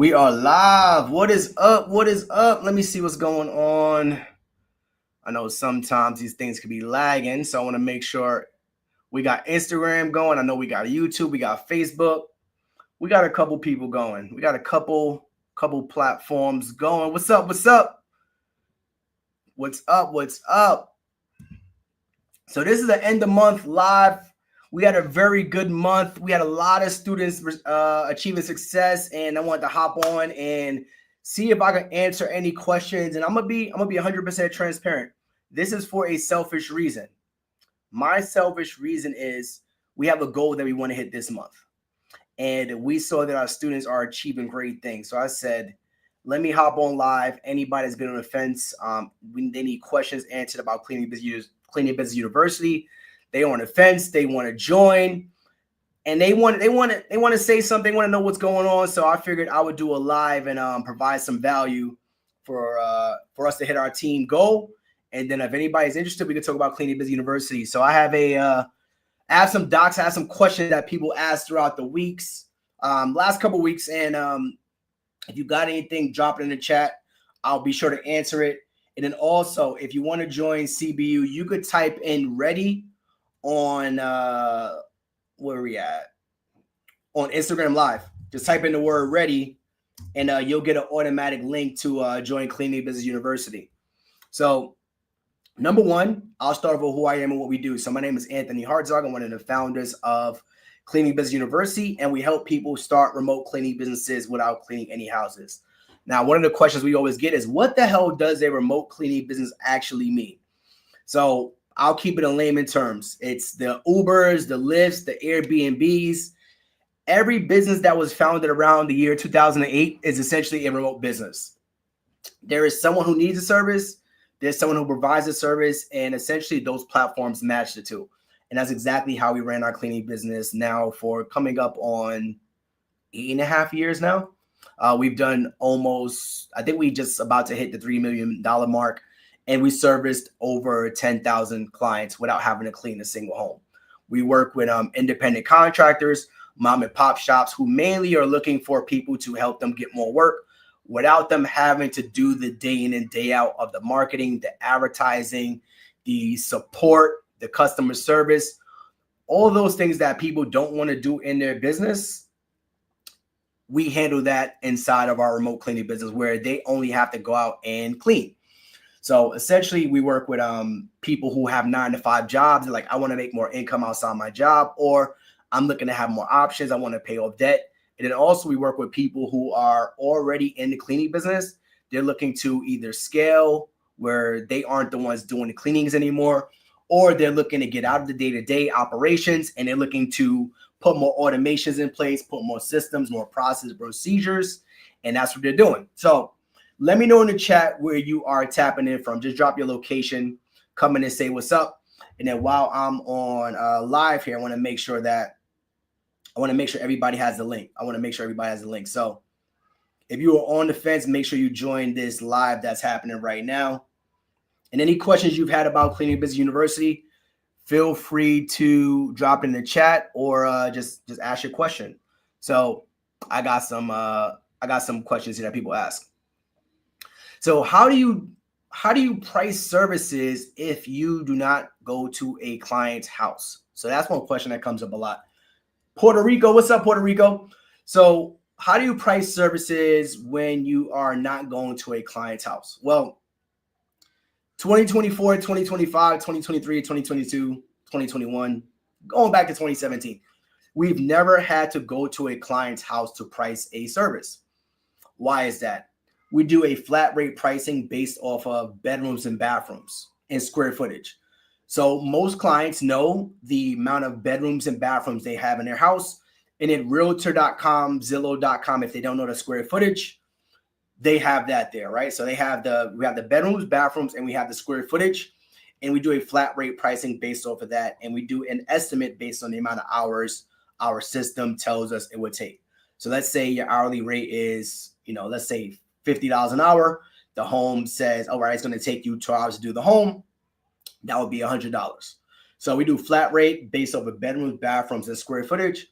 We are live. What is up? What is up? Let me see what's going on. I know sometimes these things can be lagging, so I want to make sure we got Instagram going. I know we got YouTube, we got Facebook. We got a couple people going. We got a couple platforms going. What's up? What's up? What's up? What's up? So this is the end of month live. We had a very good month. We had a lot of students achieving success, and I wanted to hop on and see if I can answer any questions. And I'm gonna be 100% transparent. This is for a selfish reason. My selfish reason is we have a goal that we want to hit this month, and we saw that our students are achieving great things. So I said, let me hop on live. Anybody that's been on the fence, they need questions answered about Cleaning Business University. They on the fence. They want to join, and they want to say something. Want to know what's going on. So I figured I would do a live and provide some value for us to hit our team goal. And then if anybody's interested, we can talk about Cleaning Business University. So I have some docs, I have some questions that people asked throughout the weeks, last couple weeks, and if you got anything, drop it in the chat. I'll be sure to answer it. And then also, if you want to join CBU, you could type in ready on where are we at on Instagram Live. Just type in the word ready, and you'll get an automatic link to join Cleaning Business University. So number one, I'll start with who I am and what we do. So my name is Anthony Hartzog. I'm one of the founders of Cleaning Business University, and we help people start remote cleaning businesses without cleaning any houses. Now, one of the questions we always get is, what the hell does a remote cleaning business actually mean? So I'll keep it in layman terms. It's the Ubers, the Lyfts, the Airbnbs. Every business that was founded around the year 2008 is essentially a remote business. There is someone who needs a service. There's someone who provides a service, and essentially those platforms match the two. And that's exactly how we ran our cleaning business now for coming up on 8.5 years now. We've done almost, I think we just about to hit the $3 million mark. And we serviced over 10,000 clients without having to clean a single home. We work with independent contractors, mom and pop shops who mainly are looking for people to help them get more work without them having to do the day in and day out of the marketing, the advertising, the support, the customer service, all those things that people don't want to do in their business. We handle that inside of our remote cleaning business where they only have to go out and clean. So essentially, we work with people who have 9-to-5 jobs. They're like, I want to make more income outside my job, or I'm looking to have more options. I want to pay off debt. And then also we work with people who are already in the cleaning business. They're looking to either scale where they aren't the ones doing the cleanings anymore, or they're looking to get out of the day-to-day operations and they're looking to put more automations in place, put more systems, more processes, procedures, and that's what they're doing. So let me know in the chat where you are tapping in from. Just drop your location, come in and say what's up. And then while I'm on live here, I want to make sure everybody has the link. So if you are on the fence, make sure you join this live that's happening right now. And any questions you've had about Cleaning Business University, feel free to drop in the chat or just ask your question. So I got some questions here that people ask. So how do you price services if you do not go to a client's house? So that's one question that comes up a lot. Puerto Rico, what's up, Puerto Rico? So how do you price services when you are not going to a client's house? Well, 2024, 2025, 2023, 2022, 2021, going back to 2017, we've never had to go to a client's house to price a service. Why is that? We do a flat rate pricing based off of bedrooms and bathrooms and square footage. So most clients know the amount of bedrooms and bathrooms they have in their house. And at realtor.com, Zillow.com, if they don't know the square footage, they have that there, right? So we have the bedrooms, bathrooms, and we have the square footage. And we do a flat rate pricing based off of that. And we do an estimate based on the amount of hours our system tells us it would take. So let's say your hourly rate is, let's say $50 an hour. The home says, all right, it's going to take you 2 hours to do the home. That would be $100. So we do flat rate based off of bedrooms, bathrooms, and square footage.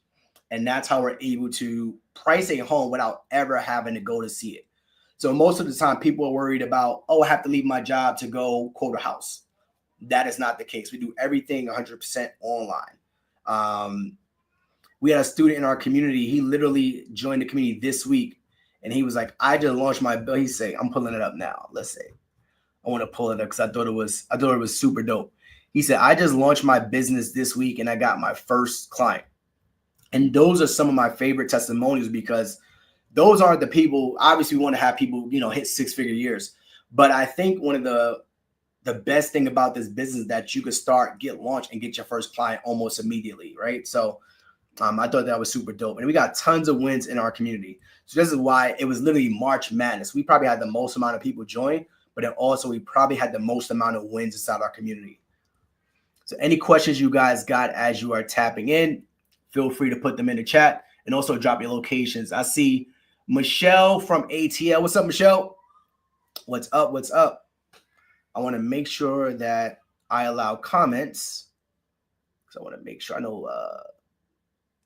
And that's how we're able to price a home without ever having to go to see it. So most of the time, people are worried about, oh, I have to leave my job to go quote a house. That is not the case. We do everything 100% online. We had a student in our community. He literally joined the community this week, and he was like, I just launched my bill. He's saying, I'm pulling it up now. Let's see. I want to pull it up because I thought it was super dope. He said, I just launched my business this week and I got my first client. And those are some of my favorite testimonials, because those aren't the people. Obviously, we want to have people, hit 6-figure years. But I think one of the best thing about this business is that you could get launched and get your first client almost immediately, right? So I thought that was super dope. And we got tons of wins in our community. So this is why it was literally March Madness. We probably had the most amount of people join, but then also we probably had the most amount of wins inside our community. So any questions you guys got as you are tapping in, feel free to put them in the chat, and also drop your locations. I see Michelle from ATL. What's up, Michelle? What's up? What's up? I want to make sure that I allow comments. So I want to make sure I know.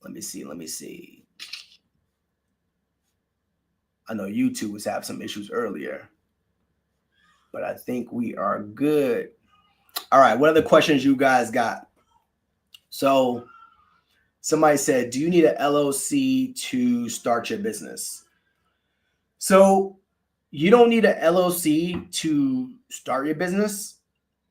Let me see. I know YouTube was having some issues earlier, but I think we are good. All right. What other questions you guys got? So somebody said, do you need an LLC to start your business? So you don't need an LLC to start your business,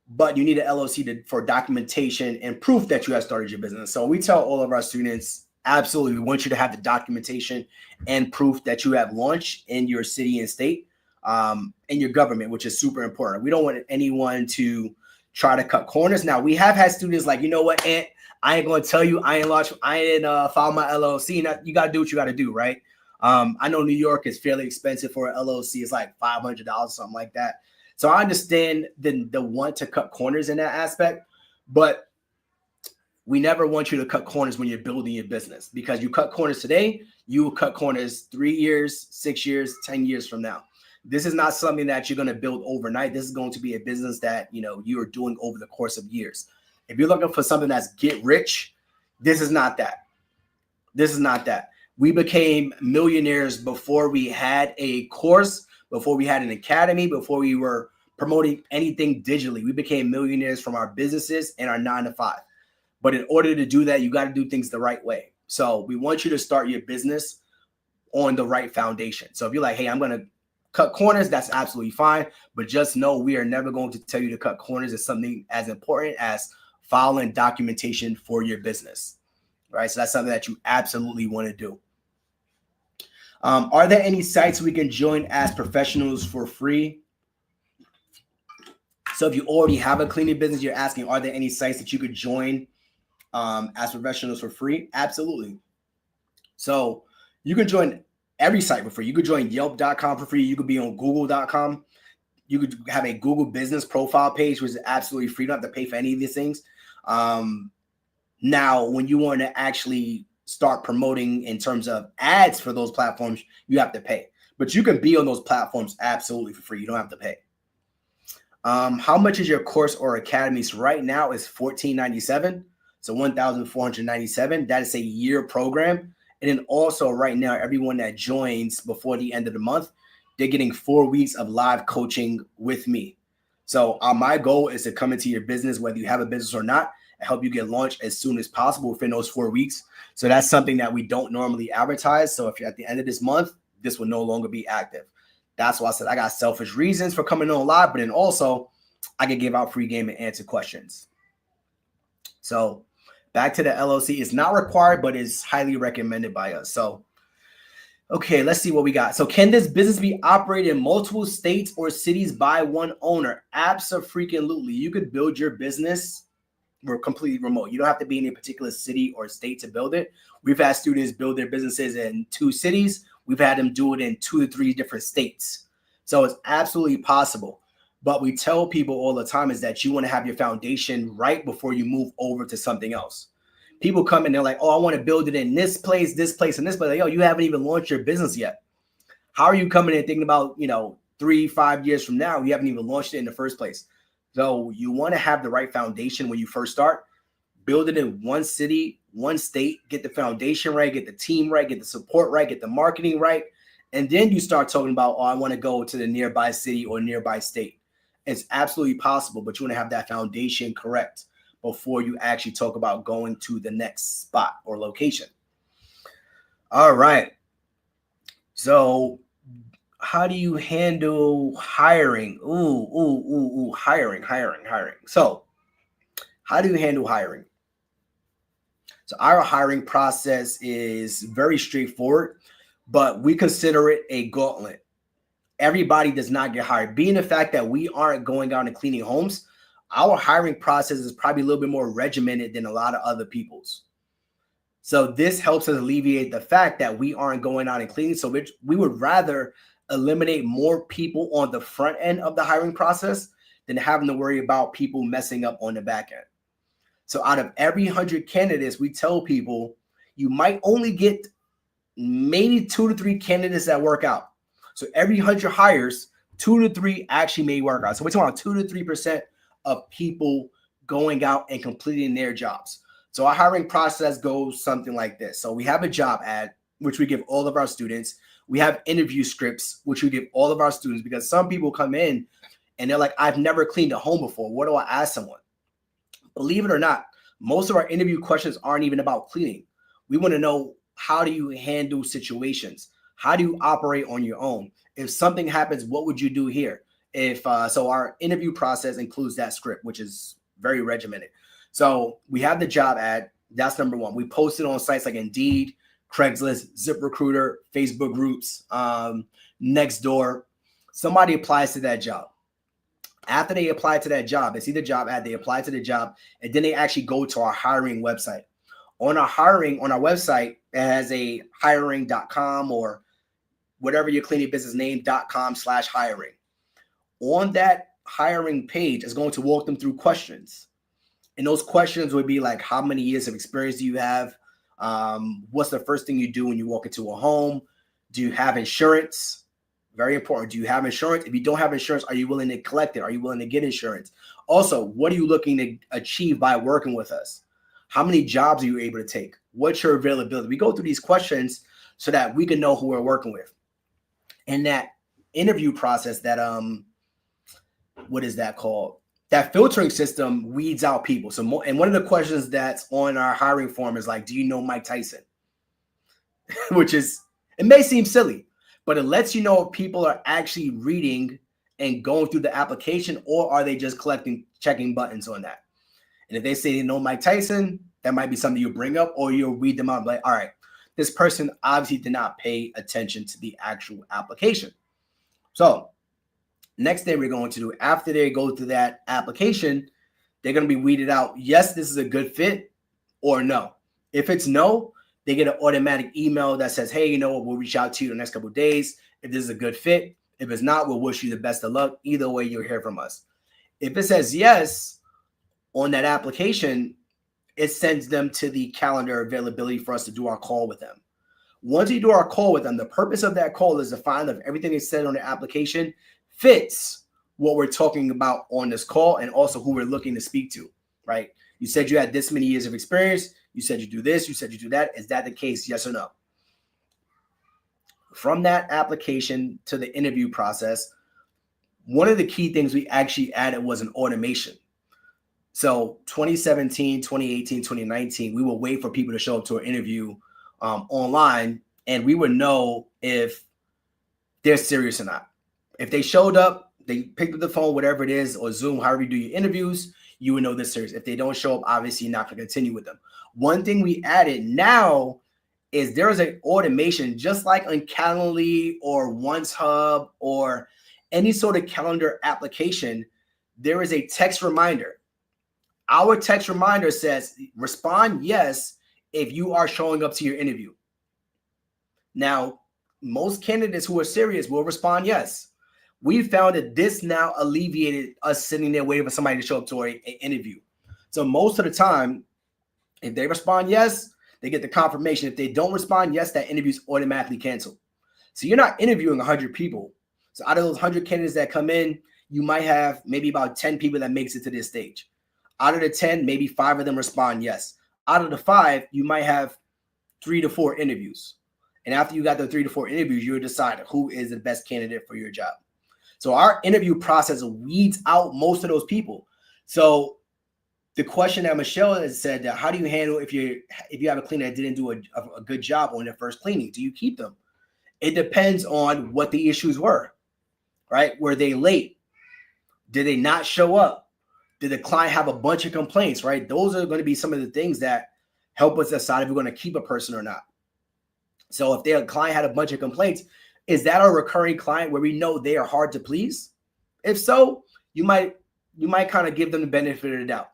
but you need an LLC for documentation and proof that you have started your business. So we tell all of our students, absolutely, we want you to have the documentation and proof that you have launched in your city and state, and your government, which is super important. We don't want anyone to try to cut corners. Now, we have had students like, you know what, Ant, I ain't going to tell you, I ain't file my LLC. Now, you got to do what you got to do, right? I know New York is fairly expensive for an LLC. It's like $500, something like that. So I understand the want to cut corners in that aspect, but we never want you to cut corners when you're building your business, because you cut corners today, you will cut corners 3 years, 6 years, 10 years from now. This is not something that you're going to build overnight. This is going to be a business that, you are doing over the course of years. If you're looking for something that's get rich, this is not that. This is not that. We became millionaires before we had a course, before we had an academy, before we were promoting anything digitally. We became millionaires from our businesses and our 9-to-5. But in order to do that, you got to do things the right way. So we want you to start your business on the right foundation. So if you're like, hey, I'm going to cut corners, that's absolutely fine. But just know we are never going to tell you to cut corners. It's something as important as filing documentation for your business, right? So that's something that you absolutely want to do. Are there any sites we can join as professionals for free? So if you already have a cleaning business, you're asking, are there any sites that you could join as professionals for free? Absolutely. So you can join every site for free. You could join Yelp.com for free. You could be on Google.com. You could have a Google business profile page, which is absolutely free. You don't have to pay for any of these things. Now, when you want to actually start promoting in terms of ads for those platforms, you have to pay. But you can be on those platforms absolutely for free. You don't have to pay. How much is your course or academy? So right now is $1,497. So $1,497. That is a year program. And then also right now, everyone that joins before the end of the month, they're getting 4 weeks of live coaching with me. So my goal is to come into your business, whether you have a business or not, and help you get launched as soon as possible within those 4 weeks. So that's something that we don't normally advertise. So if you're at the end of this month, this will no longer be active. That's why I said I got selfish reasons for coming on live, but then also I can give out free game and answer questions. So back to the LLC. It's not required, but it's highly recommended by us. So, okay, let's see what we got. So can this business be operated in multiple states or cities by one owner? Abso-freaking-lutely. You could build your business. We're completely remote. You don't have to be in a particular city or state to build it. We've had students build their businesses in 2 cities. We've had them do it in 2 to 3 different states. So it's absolutely possible. But we tell people all the time is that you want to have your foundation right before you move over to something else. People come in, they're like, oh, I want to build it in this place, and this place. Like, yo, you haven't even launched your business yet. How are you coming in thinking about, 3-5 years from now? You haven't even launched it in the first place. So you want to have the right foundation when you first start. build it in one city, one state, get the foundation right, get the team right, get the support right, get the marketing right. And then you start talking about, oh, I want to go to the nearby city or nearby state. It's absolutely possible, but you want to have that foundation correct before you actually talk about going to the next spot or location. All right. So how do you handle hiring? Hiring. So how do you handle hiring? So our hiring process is very straightforward, but we consider it a gauntlet. Everybody does not get hired. Being the fact that we aren't going out and cleaning homes, our hiring process is probably a little bit more regimented than a lot of other people's. So this helps us alleviate the fact that we aren't going out and cleaning. So we would rather eliminate more people on the front end of the hiring process than having to worry about people messing up on the back end. So out of every 100 candidates, we tell people you might only get maybe 2 to 3 candidates that work out. So every 100 hires, 2 to 3 actually may work out. So we're talking about 2 to 3% of people going out and completing their jobs. So our hiring process goes something like this. So we have a job ad, which we give all of our students. We have interview scripts, which we give all of our students, because some people come in and they're like, I've never cleaned a home before. What do I ask someone? Believe it or not, most of our interview questions aren't even about cleaning. We want to know, how do you handle situations? How do you operate on your own? If something happens, what would you do here? So our interview process includes that script, which is very regimented. So we have the job ad. That's number one. We post it on sites like Indeed, Craigslist, ZipRecruiter, Facebook groups, Nextdoor. Somebody applies to that job. After they apply to that job, they see the job ad, they apply to the job, and then they actually go to our hiring website. On our website, it has a hiring.com or whatever your cleaning business name.com/hiring. On that hiring page is going to walk them through questions. And those questions would be like, how many years of experience do you have? What's the first thing you do when you walk into a home? Do you have insurance? Very important. Do you have insurance? If you don't have insurance, are you willing to collect it? Are you willing to get insurance? Also, what are you looking to achieve by working with us? How many jobs are you able to take? What's your availability? We go through these questions so that we can know who we're working with. And that interview process, that what is that called? That filtering system weeds out people. And one of the questions that's on our hiring form is like, do you know Mike Tyson? Which is, it may seem silly, but it lets you know if people are actually reading and going through the application, or are they just checking buttons on that? And if they say they know Mike Tyson, that might be something you bring up, or you'll read them out and be like, all right, this person obviously did not pay attention to the actual application. So next thing we're going to do, after they go through that application, they're going to be weeded out. Yes, this is a good fit, or no. If it's no, they get an automatic email that says, hey, you know what, we'll reach out to you in the next couple of days if this is a good fit. If it's not, we'll wish you the best of luck. Either way, you'll hear from us. If it says yes on that application, it sends them to the calendar availability for us to do our call with them. Once you do our call with them, the purpose of that call is to find if everything they said on the application fits what we're talking about on this call, and also who we're looking to speak to, right? You said you had this many years of experience. You said you do this. You said you do that. Is that the case? Yes or no? From that application to the interview process, one of the key things we actually added was an automation. So 2017, 2018, 2019, we would wait for people to show up to an interview online, and we would know if they're serious or not. If they showed up, they picked up the phone, whatever it is, or Zoom, however you do your interviews, you would know they're serious. If they don't show up, obviously you're not going to continue with them. One thing we added now is there is an automation, just like on Calendly or OneHub or any sort of calendar application. There is a text reminder. Our text reminder says, respond yes if you are showing up to your interview. Now, most candidates who are serious will respond yes. We found that this now alleviated us sitting there waiting for somebody to show up to an interview. So most of the time, if they respond yes, they get the confirmation. If they don't respond yes, that interview is automatically canceled. So you're not interviewing 100 people. So out of those 100 candidates that come in, you might have maybe about 10 people that makes it to this stage. Out of the 10, maybe 5 of them respond yes. Out of the 5, you might have 3 to 4 interviews. And after you got the 3 to 4 interviews, you'll decide who is the best candidate for your job. So our interview process weeds out most of those people. So the question that Michelle has said, that how do you handle if you have a cleaner that didn't do a good job on their first cleaning? Do you keep them? It depends on what the issues were, right? Were they late? Did they not show up? Did the client have a bunch of complaints, right? Those are going to be some of the things that help us decide if we're going to keep a person or not. So if their client had a bunch of complaints, is that a recurring client where we know they are hard to please? If so, you might kind of give them the benefit of the doubt.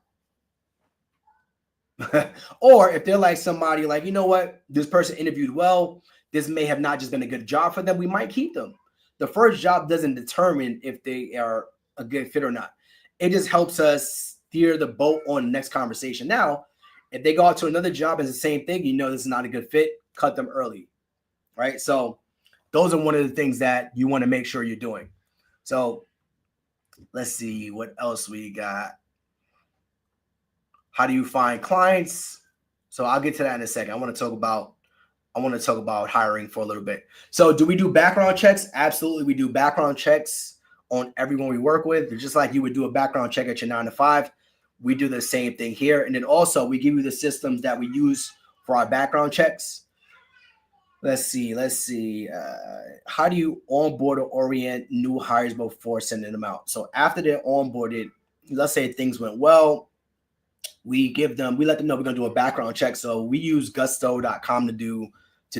Or if they're like somebody like, you know what, this person interviewed well, this may have not just been a good job for them, we might keep them. The first job doesn't determine if they are a good fit or not. It just helps us steer the boat on the next conversation. Now, if they go out to another job and it's the same thing, you know this is not a good fit, cut them early, right? So those are one of the things that you want to make sure you're doing. So let's see what else we got. How do you find clients? So I'll get to that in a second. I want to talk about hiring for a little bit. So do we do background checks? Absolutely. We do background checks on everyone we work with. Just like you would do a background check at your 9 to 5. We do the same thing here. And then also we give you the systems that we use for our background checks. Let's see. How do you onboard or orient new hires before sending them out? So after they're onboarded, let's say things went well, we let them know we're going to do a background check. So we use gusto.com to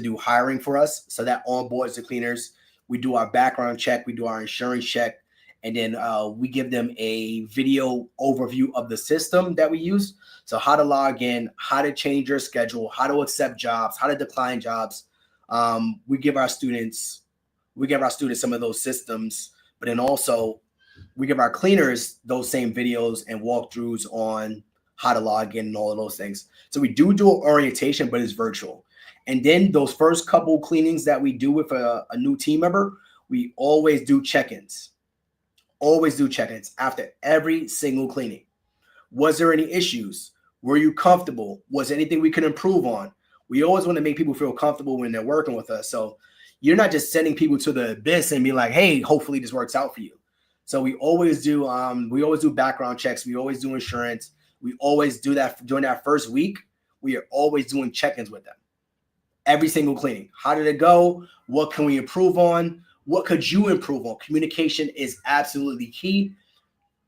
do hiring for us. So that onboards the cleaners. We do our background check. We do our insurance check. And then we give them a video overview of the system that we use. So how to log in, how to change your schedule, how to accept jobs, how to decline jobs. We give our students some of those systems, but then also we give our cleaners those same videos and walkthroughs on how to log in and all of those things. So we do orientation, but it's virtual. And then those first couple cleanings that we do with a new team member, we always do check-ins. Always do check-ins after every single cleaning. Was there any issues? Were you comfortable? Was there anything we could improve on? We always want to make people feel comfortable when they're working with us. So you're not just sending people to the abyss and be like, hey, hopefully this works out for you. So we always do background checks. We always do insurance. We always do that during that first week. We are always doing check-ins with them. Every single cleaning. How did it go? What can we improve on? What could you improve on? Communication is absolutely key.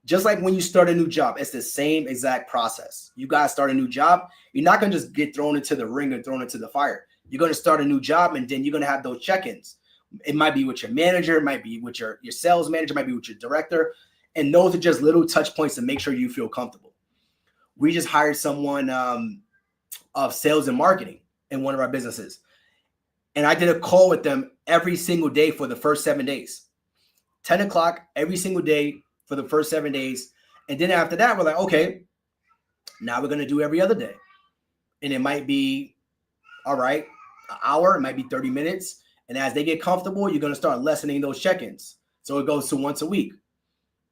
Just like when you start a new job, it's the same exact process. You got to start a new job. You're not going to just get thrown into the ring or thrown into the fire. You're going to start a new job, and then you're going to have those check-ins. It might be with your manager, it might be with your sales manager, it might be with your director. And those are just little touch points to make sure you feel comfortable. We just hired someone of sales and marketing in one of our businesses. And I did a call with them every single day for the first 7 days. 10 o'clock every single day for the first 7 days. And then after that, we're like, okay, now we're going to do every other day. And it might be, all right, an hour, it might be 30 minutes. And as they get comfortable, you're going to start lessening those check-ins. So it goes to once a week.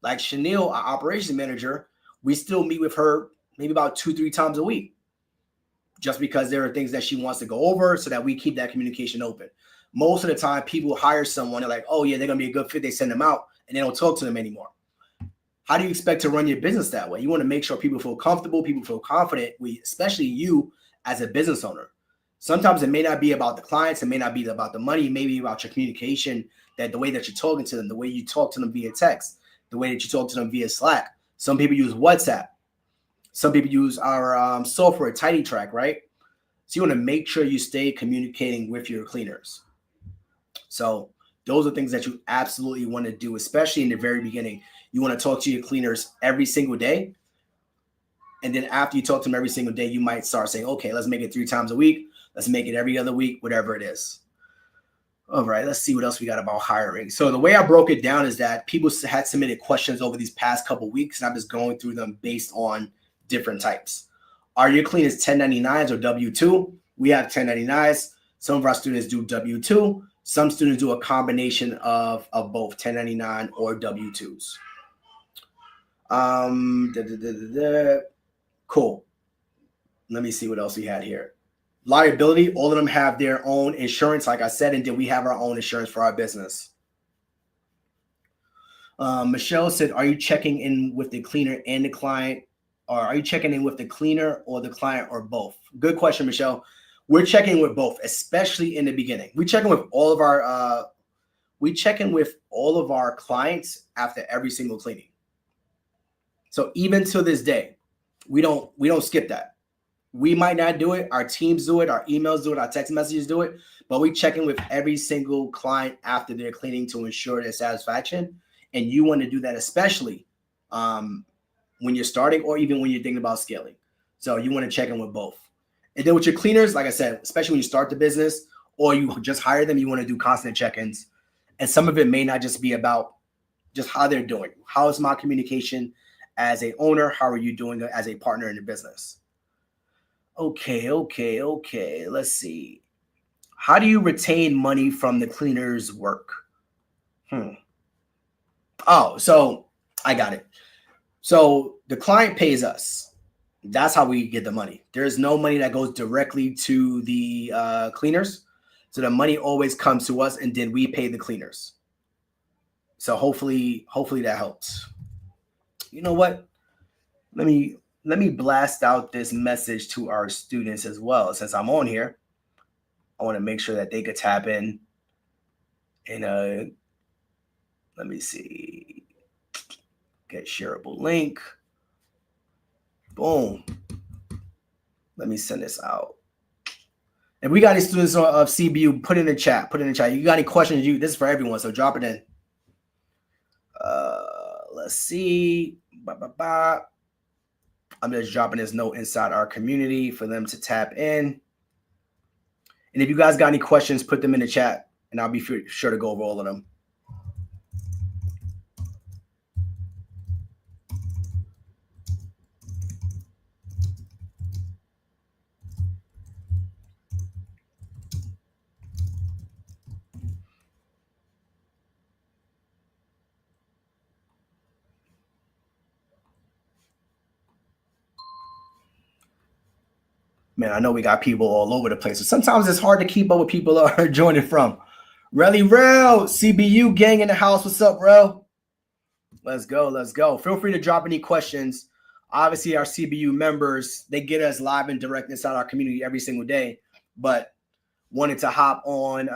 Like Chanel, our operations manager, we still meet with her maybe about 2-3 times a week, just because there are things that she wants to go over so that we keep that communication open. Most of the time, people hire someone, they're like, oh yeah, they're going to be a good fit. They send them out and they don't talk to them anymore. How do you expect to run your business that way? You want to make sure people feel comfortable, people feel confident, especially you as a business owner. Sometimes it may not be about the clients. It may not be about the money. It may be about your communication, that the way that you're talking to them, the way you talk to them via text, the way that you talk to them via Slack. Some people use WhatsApp. Some people use our software, TidyTrack, right? So you want to make sure you stay communicating with your cleaners. So those are things that you absolutely want to do, especially in the very beginning. You want to talk to your cleaners every single day. And then after you talk to them every single day, you might start saying, okay, let's make it 3 times a week. Let's make it every other week, whatever it is. All right, let's see what else we got about hiring. So the way I broke it down is that people had submitted questions over these past couple of weeks, and I'm just going through them based on different types. Are your cleaners 1099s or W-2? We have 1099s. Some of our students do W-2. Some students do a combination of both 1099 or W-2s. Cool. Let me see what else we had here. Liability, all of them have their own insurance, like I said, and then we have our own insurance for our business. Michelle said, are you checking in with the cleaner and the client? Or are you checking in with the cleaner or the client or both? Good question, Michelle. We're checking with both, especially in the beginning. We check in with all of our clients after every single cleaning. So even to this day, we don't skip that. We might not do it. Our teams do it. Our emails do it. Our text messages do it. But we check in with every single client after their cleaning to ensure their satisfaction. And you want to do that especially when you're starting or even when you're thinking about scaling. So you want to check in with both. And then with your cleaners, like I said, especially when you start the business or you just hire them, you want to do constant check-ins. And some of it may not just be about just how they're doing. How is my communication as an owner? How are you doing as a partner in the business? Okay. Let's see. How do you retain money from the cleaner's work? Oh, so I got it. So the client pays us. That's how we get the money. There's no money that goes directly to the cleaners. So the money always comes to us, and then we pay the cleaners. So hopefully that helps. You know what? Let me blast out this message to our students as well. Since I'm on here, I want to make sure that they could tap in. And let me see. Get shareable link. Boom. Let me send this out. And we got any students of CBU, put in the chat. You got any questions? This is for everyone, so drop it in. Let's see. I'm just dropping this note inside our community for them to tap in. And if you guys got any questions, put them in the chat, and I'll be sure to go over all of them. Man, I know we got people all over the place. So sometimes it's hard to keep up with people are joining from. Relly Rel, CBU gang in the house. What's up, Rel? Let's go. Feel free to drop any questions. Obviously, our CBU members, they get us live and direct inside our community every single day. But wanted to hop on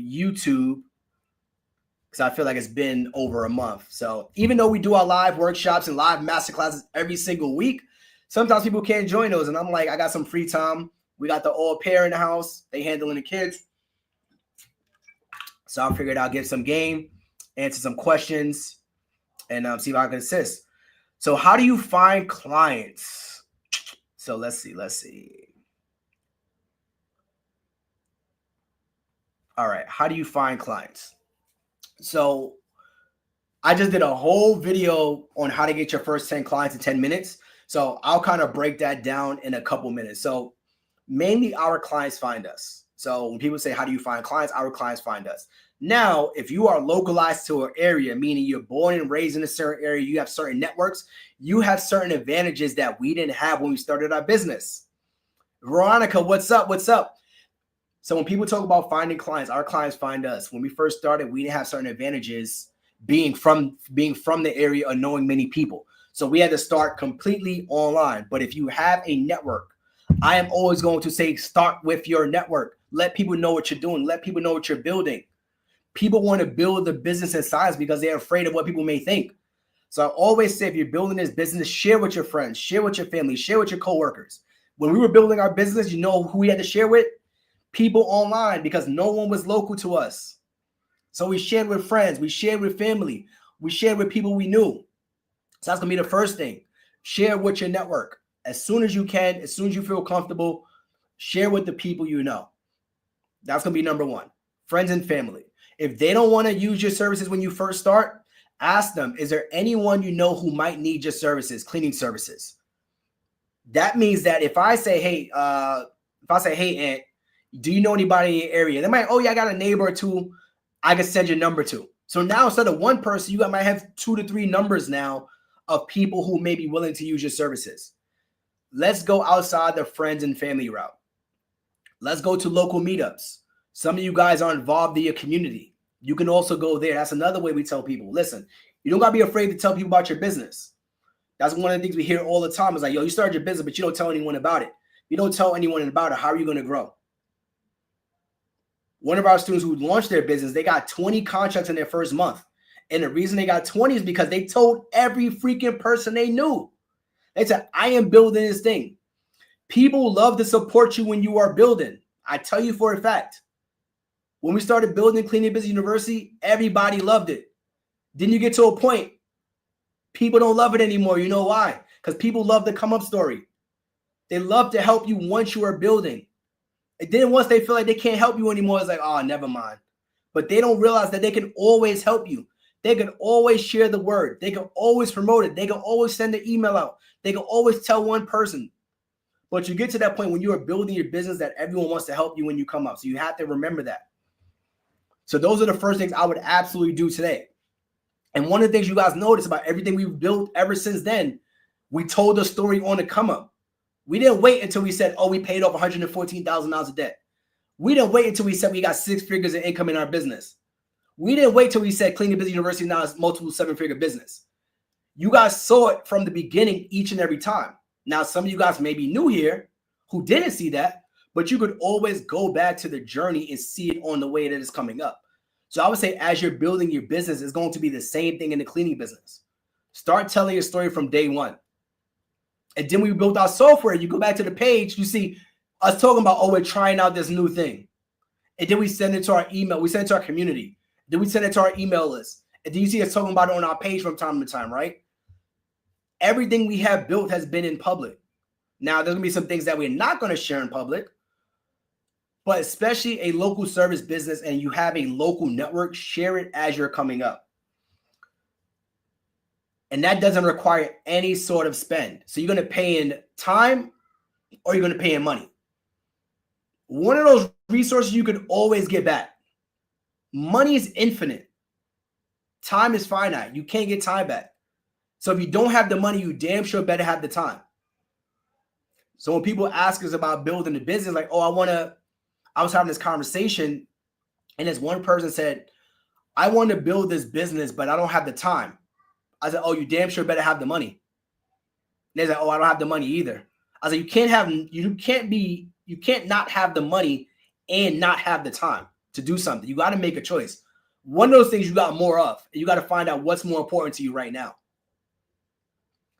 YouTube because I feel like it's been over a month. So even though we do our live workshops and live masterclasses every single week, sometimes people can't join those. And I'm like, I got some free time. We got the all pair in the house. They handling the kids. So I figured I'll give some game, answer some questions, and see if I can assist. So how do you find clients? So let's see. All right. How do you find clients? So I just did a whole video on how to get your first 10 clients in 10 minutes. So I'll kind of break that down in a couple minutes. So mainly our clients find us. So when people say, how do you find clients? Our clients find us. Now, if you are localized to an area, meaning you're born and raised in a certain area, you have certain networks, you have certain advantages that we didn't have when we started our business. Veronica, what's up? So when people talk about finding clients, our clients find us. When we first started, we didn't have certain advantages being from the area or knowing many people. So we had to start completely online. But if you have a network, I am always going to say, start with your network. Let people know what you're doing. Let people know what you're building. People want to build the business in size because they're afraid of what people may think. So I always say, if you're building this business, share with your friends, share with your family, share with your coworkers. When we were building our business, you know who we had to share with? People online, because no one was local to us. So we shared with friends, we shared with family, we shared with people we knew. So that's going to be the first thing. Share with your network. As soon as you can, as soon as you feel comfortable, share with the people you know. That's going to be number one. Friends and family. If they don't want to use your services when you first start, ask them, is there anyone you know who might need your services, cleaning services? That means that if I say, hey, Aunt, do you know anybody in your area? They might, oh yeah, I got a neighbor or two I can send your number to. So now instead of one person, might have 2 to 3 numbers now of people who may be willing to use your services. Let's go outside the friends and family route. Let's go to local meetups. Some of you guys are involved in your community. You can also go there. That's another way we tell people, listen, you don't got to be afraid to tell people about your business. That's one of the things we hear all the time is like, yo, you started your business, but you don't tell anyone about it. If you don't tell anyone about it, how are you going to grow? One of our students who launched their business, they got 20 contracts in their first month. And the reason they got 20 is because they told every freaking person they knew. They said, I am building this thing. People love to support you when you are building. I tell you for a fact. When we started building Clean Your Business University, everybody loved it. Then you get to a point, people don't love it anymore. You know why? Because people love the come up story. They love to help you once you are building. And then once they feel like they can't help you anymore, it's like, oh, never mind. But they don't realize that they can always help you. They can always share the word. They can always promote it. They can always send the email out. They can always tell one person. But you get to that point when you are building your business that everyone wants to help you when you come up. So you have to remember that. So those are the first things I would absolutely do today. And one of the things you guys notice about everything we've built ever since then, we told the story on the come up. We didn't wait until we said, oh, we paid off $114,000 of debt. We didn't wait until we said we got 6 figures of income in our business. We didn't wait till we said Clean Your Business University now is multiple 7-figure business. You guys saw it from the beginning each and every time. Now, some of you guys may be new here who didn't see that, but you could always go back to the journey and see it on the way that it's coming up. So I would say as you're building your business, it's going to be the same thing in the cleaning business. Start telling your story from day one. And then we built our software. You go back to the page, you see us talking about, oh, we're trying out this new thing. And then we send it to our email. We send it to our community. Then we send it to our email list. And then you see us talking about it on our page from time to time, right? Everything we have built has been in public. Now, there's going to be some things that we're not going to share in public. But especially a local service business and you have a local network, share it as you're coming up. And that doesn't require any sort of spend. So you're going to pay in time or you're going to pay in money. One of those resources you can always get back. Money is infinite. Time is finite. You can't get time back. So if you don't have the money, you damn sure better have the time. So when people ask us about building a business, like, oh, I was having this conversation and this one person said, I want to build this business, but I don't have the time. I said, oh, you damn sure better have the money. And they said, oh, I don't have the money either. I said, you can't not have the money and not have the time to do something. You got to make a choice. One of those things you got more of, and you got to find out what's more important to you right now.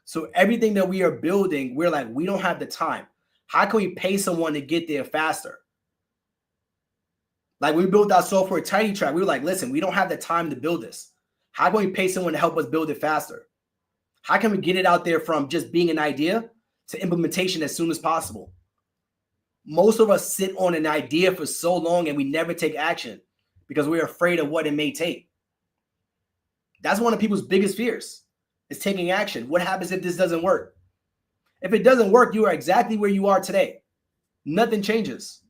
So everything that we are building, we're like, we don't have the time. How can we pay someone to get there faster? Like we built our software TinyTrack. We were like, listen, we don't have the time to build this. How can we pay someone to help us build it faster? How can we get it out there from just being an idea to implementation as soon as possible? Most of us sit on an idea for so long and we never take action because we're afraid of what it may take. That's one of people's biggest fears is taking action. What happens if this doesn't work? If it doesn't work, you are exactly where you are today. Nothing changes.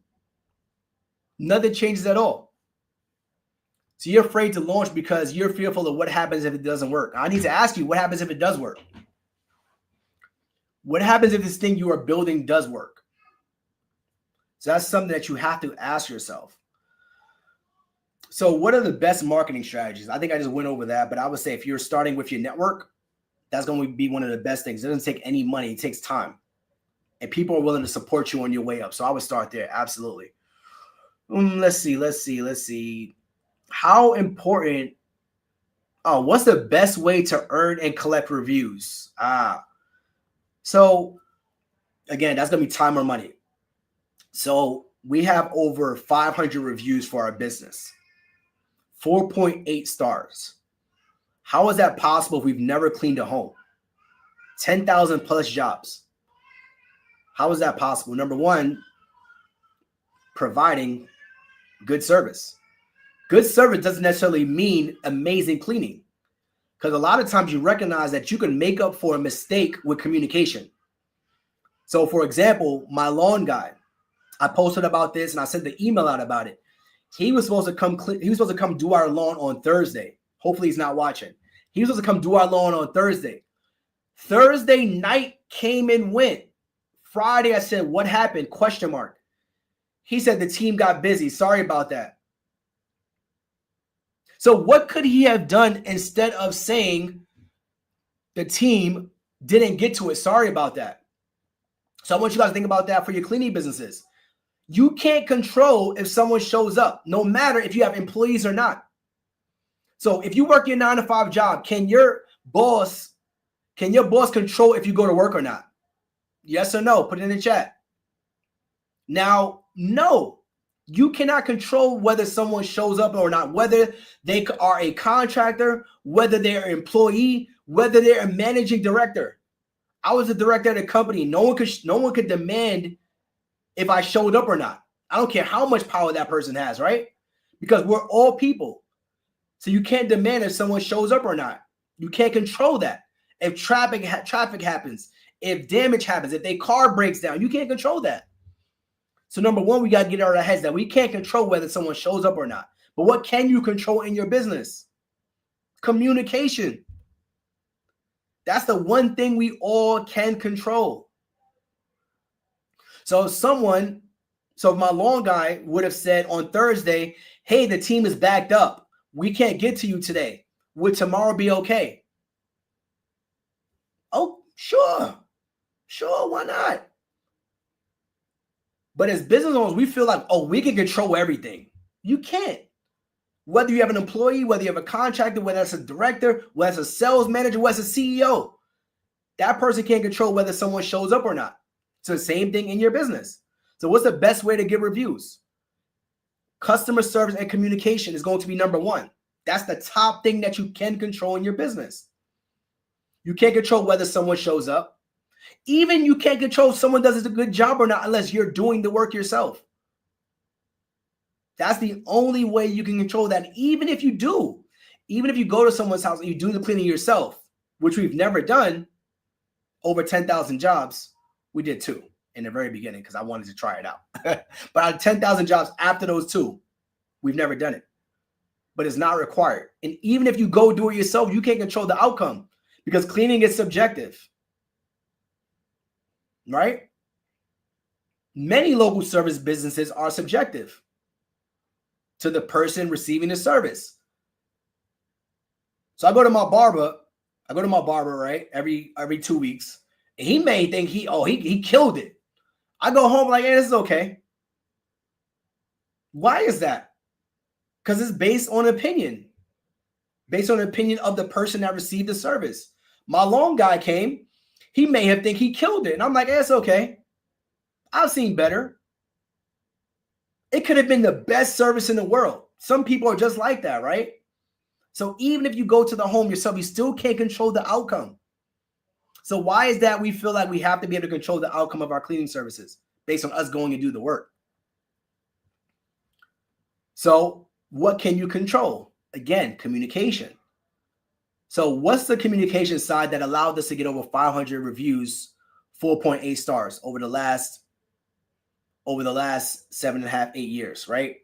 Nothing changes at all. So you're afraid to launch because you're fearful of what happens if it doesn't work. I need to ask you, what happens if it does work? What happens if this thing you are building does work? So that's something that you have to ask yourself. So what are the best marketing strategies? I think I just went over that, but I would say if you're starting with your network, that's going to be one of the best things. It doesn't take any money. It takes time. And people are willing to support you on your way up. So I would start there. Absolutely. Let's see. How important? Oh, what's the best way to earn and collect reviews? So again, that's going to be time or money. So we have over 500 reviews for our business, 4.8 stars. How is that possible if we've never cleaned a home? 10,000 plus jobs. How is that possible? Number one, providing good service. Good service doesn't necessarily mean amazing cleaning, because a lot of times you recognize that you can make up for a mistake with communication. So for example, my lawn guy, I posted about this and I sent the email out about it. He was supposed to come do our lawn on Thursday. Hopefully he's not watching. He was supposed to come do our lawn on Thursday. Thursday night came and went. Friday, I said, what happened? Question mark. He said the team got busy. Sorry about that. So what could he have done instead of saying the team didn't get to it? Sorry about that. So I want you guys to think about that for your cleaning businesses. You can't control if someone shows up, no matter if you have employees or not. So if you work your 9-to-5 job, can your boss control if you go to work or not? Yes or no? Put it in the chat. Now, no, you cannot control whether someone shows up or not, whether they are a contractor, whether they're an employee, whether they're a managing director. I was the director of the company. No one could demand if I showed up or not. I don't care how much power that person has, right? Because we're all people. So you can't demand if someone shows up or not. You can't control that. If traffic happens, if damage happens, if their car breaks down, you can't control that. So number one, we got to get out of our heads that we can't control whether someone shows up or not. But what can you control in your business? Communication. That's the one thing we all can control. So if my long guy would have said on Thursday, hey, the team is backed up. We can't get to you today. Would tomorrow be okay? Oh, sure. Sure, why not? But as business owners, we feel like, oh, we can control everything. You can't. Whether you have an employee, whether you have a contractor, whether it's a director, whether it's a sales manager, whether it's a CEO, that person can't control whether someone shows up or not. It's the same thing in your business. So what's the best way to give reviews? Customer service and communication is going to be number one. That's the top thing that you can control in your business. You can't control whether someone shows up. Even you can't control if someone does a good job or not unless you're doing the work yourself. That's the only way you can control that. Even if you go to someone's house and you do the cleaning yourself, which we've never done, over 10,000 jobs, we did 2 in the very beginning because I wanted to try it out. But out of 10,000 jobs after those 2, we've never done it. But it's not required. And even if you go do it yourself, you can't control the outcome because cleaning is subjective. Right? Many local service businesses are subjective to the person receiving the service. So I go to my barber, right? Every 2 weeks. And he may think he killed it. I go home like, hey, this is okay. Why is that? Because it's based on opinion. Based on the opinion of the person that received the service. My long guy came. He may have think he killed it. And I'm like, hey, it's okay. I've seen better. It could have been the best service in the world. Some people are just like that, right? So even if you go to the home yourself, you still can't control the outcome. So why is that we feel like we have to be able to control the outcome of our cleaning services based on us going and do the work? So what can you control? Again, communication. So what's the communication side that allowed us to get over 500 reviews, 4.8 stars over the last 7.5, 8 years, right?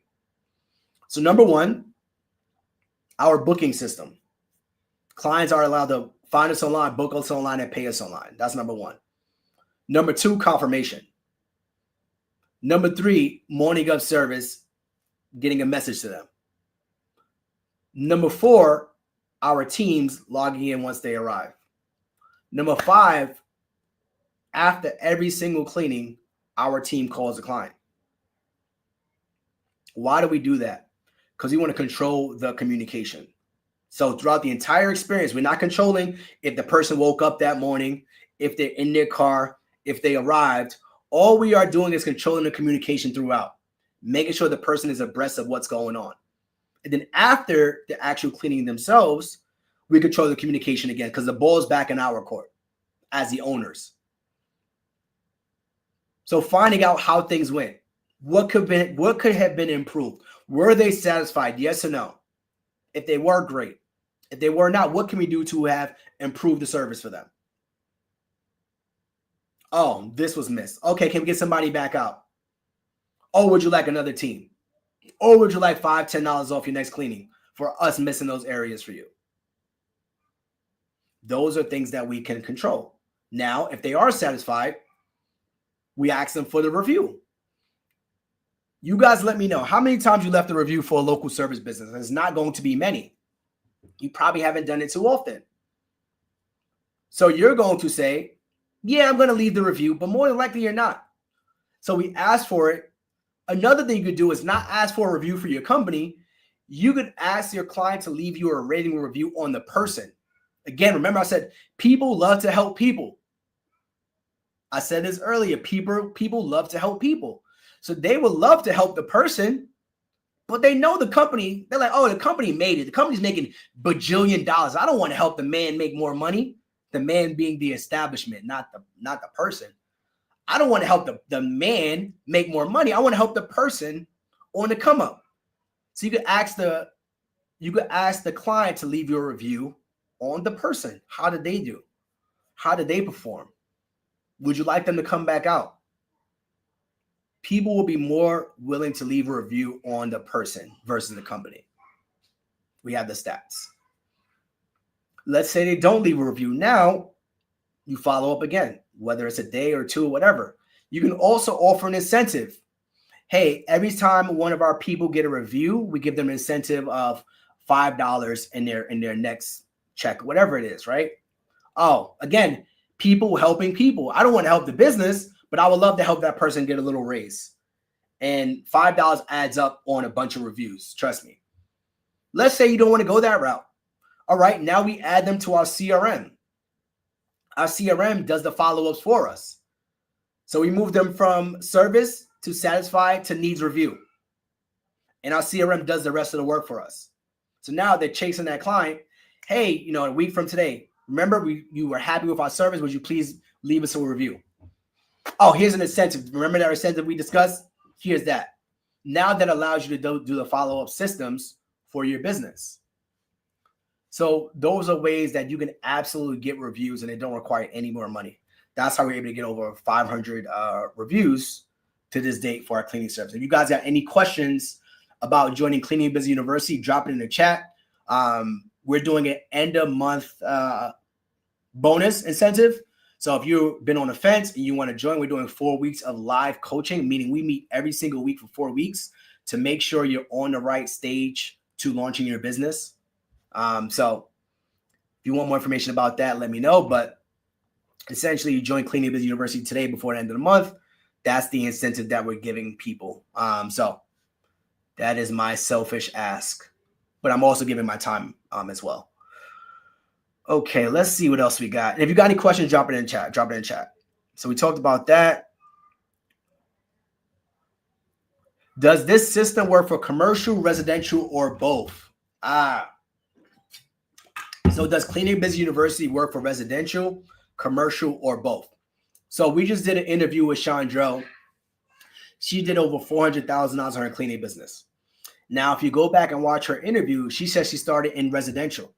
So number one, our booking system. Clients are allowed to find us online, book us online, and pay us online. That's number one. Number two, confirmation. Number three, morning of service, getting a message to them. Number four, our teams logging in once they arrive. Number five, after every single cleaning, our team calls the client. Why do we do that? Because we want to control the communication. So throughout the entire experience, we're not controlling if the person woke up that morning, if they're in their car, if they arrived. All we are doing is controlling the communication throughout, making sure the person is abreast of what's going on. And then after the actual cleaning themselves, we control the communication again because the ball is back in our court as the owners. So finding out how things went, what could have been improved? Were they satisfied? Yes or no? If they were, great. If they were not, what can we do to have improved the service for them? Oh, this was missed. Okay, can we get somebody back out? Oh, would you like another team? Or would you like $5, $10 off your next cleaning for us missing those areas for you? Those are things that we can control. Now, if they are satisfied, we ask them for the review. You guys let me know how many times you left a review for a local service business. It's not going to be many. You probably haven't done it too often. So you're going to say, yeah, I'm going to leave the review, but more than likely you're not. So we ask for it. Another thing you could do is not ask for a review for your company. You could ask your client to leave you a rating or review on the person. Again, remember I said people love to help people. I said this earlier. People love to help people. So they would love to help the person, but they know the company. They're like, oh, the company made it. The company's making bajillion dollars. I don't want to help the man make more money. The man being the establishment, not the person. I don't want to help the man make more money. I want to help the person on the come up. So you could ask the client to leave your review on the person. How did they do? How did they perform? Would you like them to come back out? People will be more willing to leave a review on the person versus the company. We have the stats. Let's say they don't leave a review. Now, you follow up again, whether it's a day or two or whatever. You can also offer an incentive. Hey, every time one of our people get a review, we give them an incentive of $5 in their next check, whatever it is, right? Oh, again, people helping people. I don't want to help the business, but I would love to help that person get a little raise. And $5 adds up on a bunch of reviews. Trust me. Let's say you don't want to go that route. All right, now we add them to our CRM. Our CRM does the follow-ups for us. So we move them from service to satisfied to needs review. And our CRM does the rest of the work for us. So now they're chasing that client. Hey, a week from today, remember you were happy with our service. Would you please leave us a review? Oh, here's an incentive. Remember that incentive we discussed? Here's that. Now that allows you to do the follow-up systems for your business. So those are ways that you can absolutely get reviews and they don't require any more money. That's how we're able to get over 500 reviews to this date for our cleaning service. If you guys got any questions about joining Cleaning Business University, drop it in the chat. We're doing an end of month bonus incentive. So if you've been on the fence and you want to join, we're doing 4 weeks of live coaching, meaning we meet every single week for 4 weeks to make sure you're on the right stage to launching your business. So if you want more information about that, let me know. But essentially, you join Cleaning Business University today before the end of the month. That's the incentive that we're giving people. So that is my selfish ask, but I'm also giving my time as well. Okay, let's see what else we got. And if you got any questions, drop it in chat. Drop it in chat. So we talked about that. Does this system work for commercial, residential, or both? So does Cleaning Business University work for residential, commercial, or both? So we just did an interview with Chandra. She did over $400,000 on her cleaning business. Now, if you go back and watch her interview, she says she started in residential.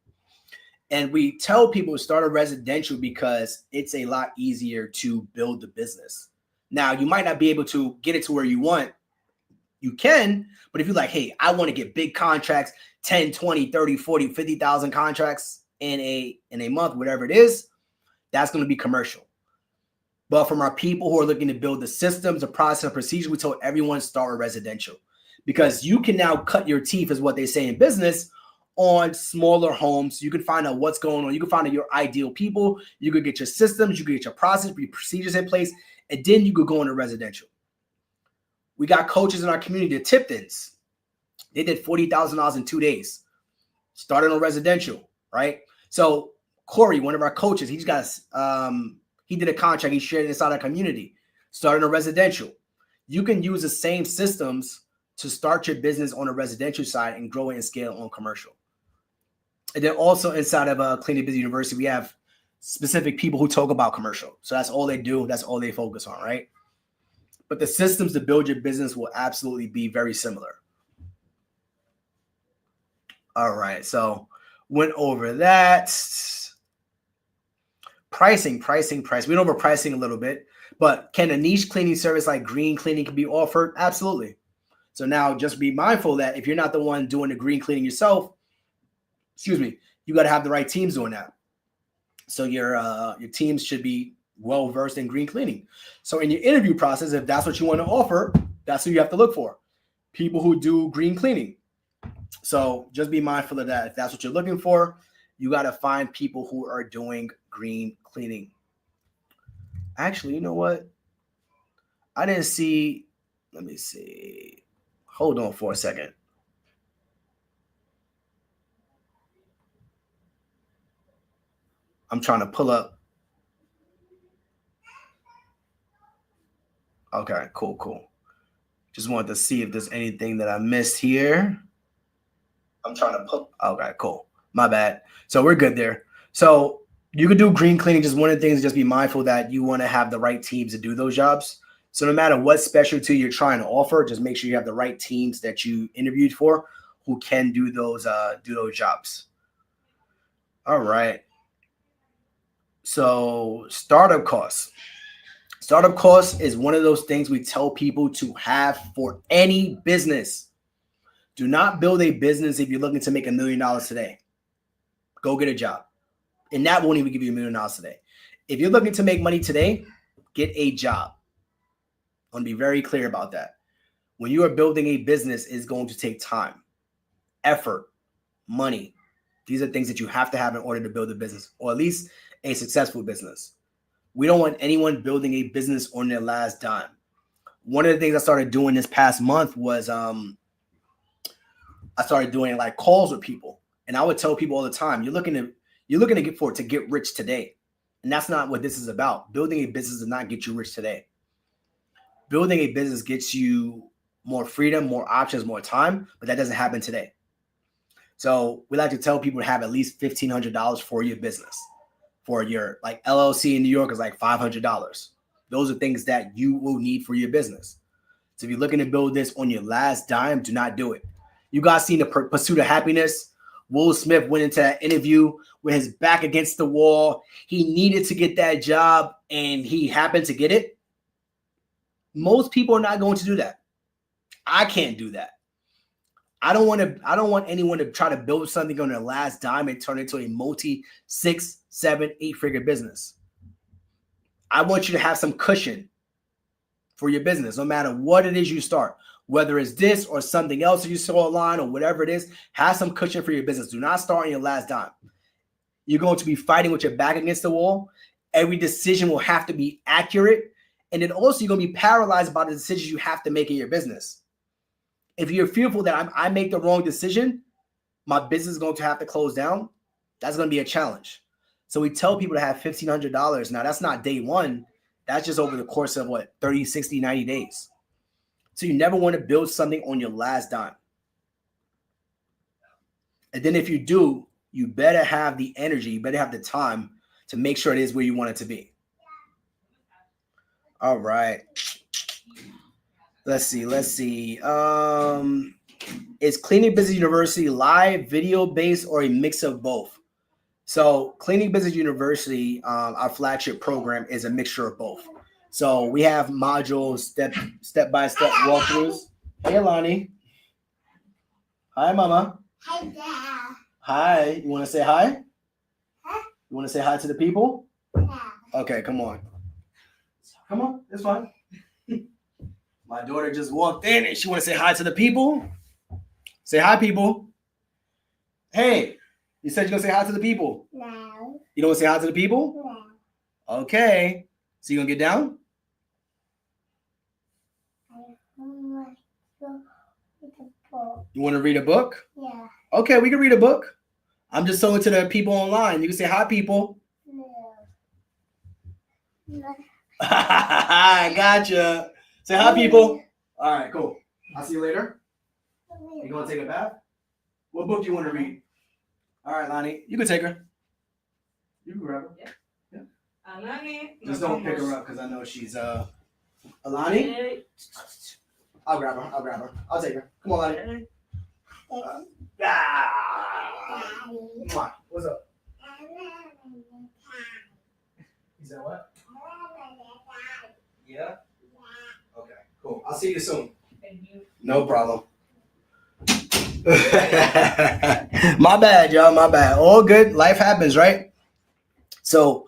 And we tell people to start a residential because it's a lot easier to build the business. Now, you might not be able to get it to where you want. You can, but if you're like, hey, I want to get big contracts, 10, 20, 30, 40, 50,000 contracts in a month, whatever it is, that's going to be commercial. But from our people who are looking to build the systems, the process, and procedure, we told everyone to start a residential because you can now cut your teeth, is what they say in business, on smaller homes. You can find out what's going on. You can find out your ideal people. You could get your systems. You could get your process, your procedures in place, and then you could go into residential. We got coaches in our community, the Tiptons. They did $40,000 in 2 days. Started on residential, right? So Corey, one of our coaches, he did a contract. He shared it inside our community. Started on residential. You can use the same systems to start your business on a residential side and grow it and scale on commercial. And then also inside of Cleaning Business University, we have specific people who talk about commercial. So that's all they do. That's all they focus on, right? But the systems to build your business will absolutely be very similar. All right. So went over that. Pricing. We went over pricing a little bit. But can a niche cleaning service like green cleaning be offered? Absolutely. So now just be mindful that if you're not the one doing the green cleaning yourself, you got to have the right teams doing that. So your teams should be well-versed in green cleaning. So in your interview process, if that's what you want to offer, that's who you have to look for. People who do green cleaning. So just be mindful of that. If that's what you're looking for, you got to find people who are doing green cleaning. Actually, you know what? I didn't see. Let me see. Hold on for a second. I'm trying to pull up. Okay, cool. Just wanted to see if there's anything that I missed here. I'm trying to pull. Okay, cool. My bad. So we're good there. So you could do green cleaning. Just one of the things, just be mindful that you want to have the right teams to do those jobs. So no matter what specialty you're trying to offer, just make sure you have the right teams that you interviewed for who can do those jobs. All right. So startup costs. Startup costs is one of those things we tell people to have for any business. Do not build a business if you're looking to make $1 million today. Go get a job. And that won't even give you $1 million today. If you're looking to make money today, get a job. I want to be very clear about that. When you are building a business, it's going to take time, effort, money. These are things that you have to have in order to build a business, or at least a successful business. We don't want anyone building a business on their last dime. One of the things I started doing this past month was I started doing like calls with people, and I would tell people all the time, you're looking to get rich today. And that's not what this is about. Building a business does not get you rich today. Building a business gets you more freedom, more options, more time, but that doesn't happen today. So we like to tell people to have at least $1,500 for your business. For your like LLC in New York is like $500. Those are things that you will need for your business. So if you're looking to build this on your last dime, do not do it. You guys seen the Pursuit of Happiness? Will Smith went into that interview with his back against the wall. He needed to get that job and he happened to get it. Most people are not going to do that. I can't do that. I don't want anyone to try to build something on their last dime and turn it into a multi 6, 7, 8-figure business. I want you to have some cushion for your business, no matter what it is you start, whether it's this or something else that you saw online or whatever it is. Have some cushion for your business. Do not start on your last dime. You're going to be fighting with your back against the wall. Every decision will have to be accurate. And then also you're going to be paralyzed by the decisions you have to make in your business. If you're fearful that I make the wrong decision, my business is going to have to close down, that's going to be a challenge. So we tell people to have $1,500. Now, that's not day one. That's just over the course of 30, 60, 90 days. So you never want to build something on your last dime. And then if you do, you better have the energy, you better have the time to make sure it is where you want it to be. All right. Let's see. Is Cleaning Business University live, video-based, or a mix of both? So Cleaning Business University, our flagship program, is a mixture of both. So we have modules, step-by-step walkthroughs. Hey, Alani. Hi, Mama. Hi, Dad. Hi. You want to say hi? Huh? You want to say hi to the people? Yeah. Okay, come on. Come on. It's fine. My daughter just walked in and she want to say hi to the people. Say hi, people. Hey, you said you're going to say hi to the people. No. You don't want to say hi to the people? No. Okay. So you going to get down? I want to go with the book. You want to read a book? Yeah. Okay, we can read a book. I'm just talking to the people online. You can say hi, people. No. No. I gotcha. Say hi, people. All right, cool. I'll see you later. You going to take a bath? What book do you want to read? All right, Lonnie, you can take her. You can grab her. Yeah. Alani, Just don't pick her up because I know she's Alani. I'll grab her. I'll take her. Come on, Lonnie. Come on. What's up? You said what? Yeah. Okay. Cool. I'll see you soon. No problem. My bad, y'all. My bad. All good. Life happens, right? So,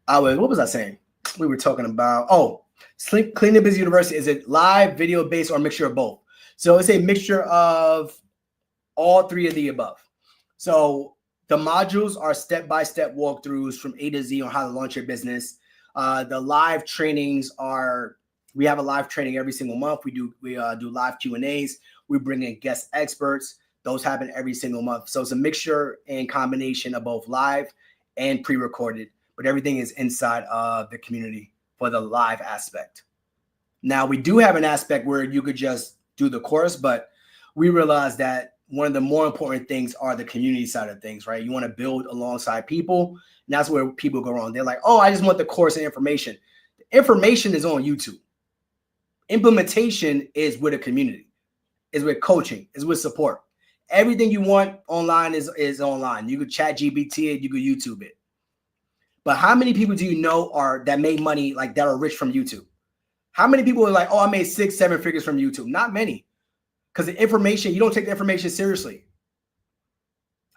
what was I saying? we were talking about. Oh, Clean Busy University, is it live, video based, or a mixture of both? So it's a mixture of all three of the above. So the modules are step-by-step walkthroughs from A to Z on how to launch your business. The live trainings are, we have a live training every single month. We do live Q&As. We bring in guest experts. Those happen every single month. So it's a mixture and combination of both live and pre-recorded, but everything is inside of the community for the live aspect. Now, we do have an aspect where you could just do the course, but we realize that one of the more important things are the community side of things, right? You want to build alongside people, and that's where people go wrong. They're like, oh, I just want the course and information. The information is on YouTube. Implementation is with a community, is with coaching, is with support. Everything you want online is online. You could chat GPT it, you could YouTube it. But how many people do you know that made money, like that are rich from YouTube? How many people are like, oh, I made 6-7 figures from YouTube? Not many. Because the information, you don't take the information seriously.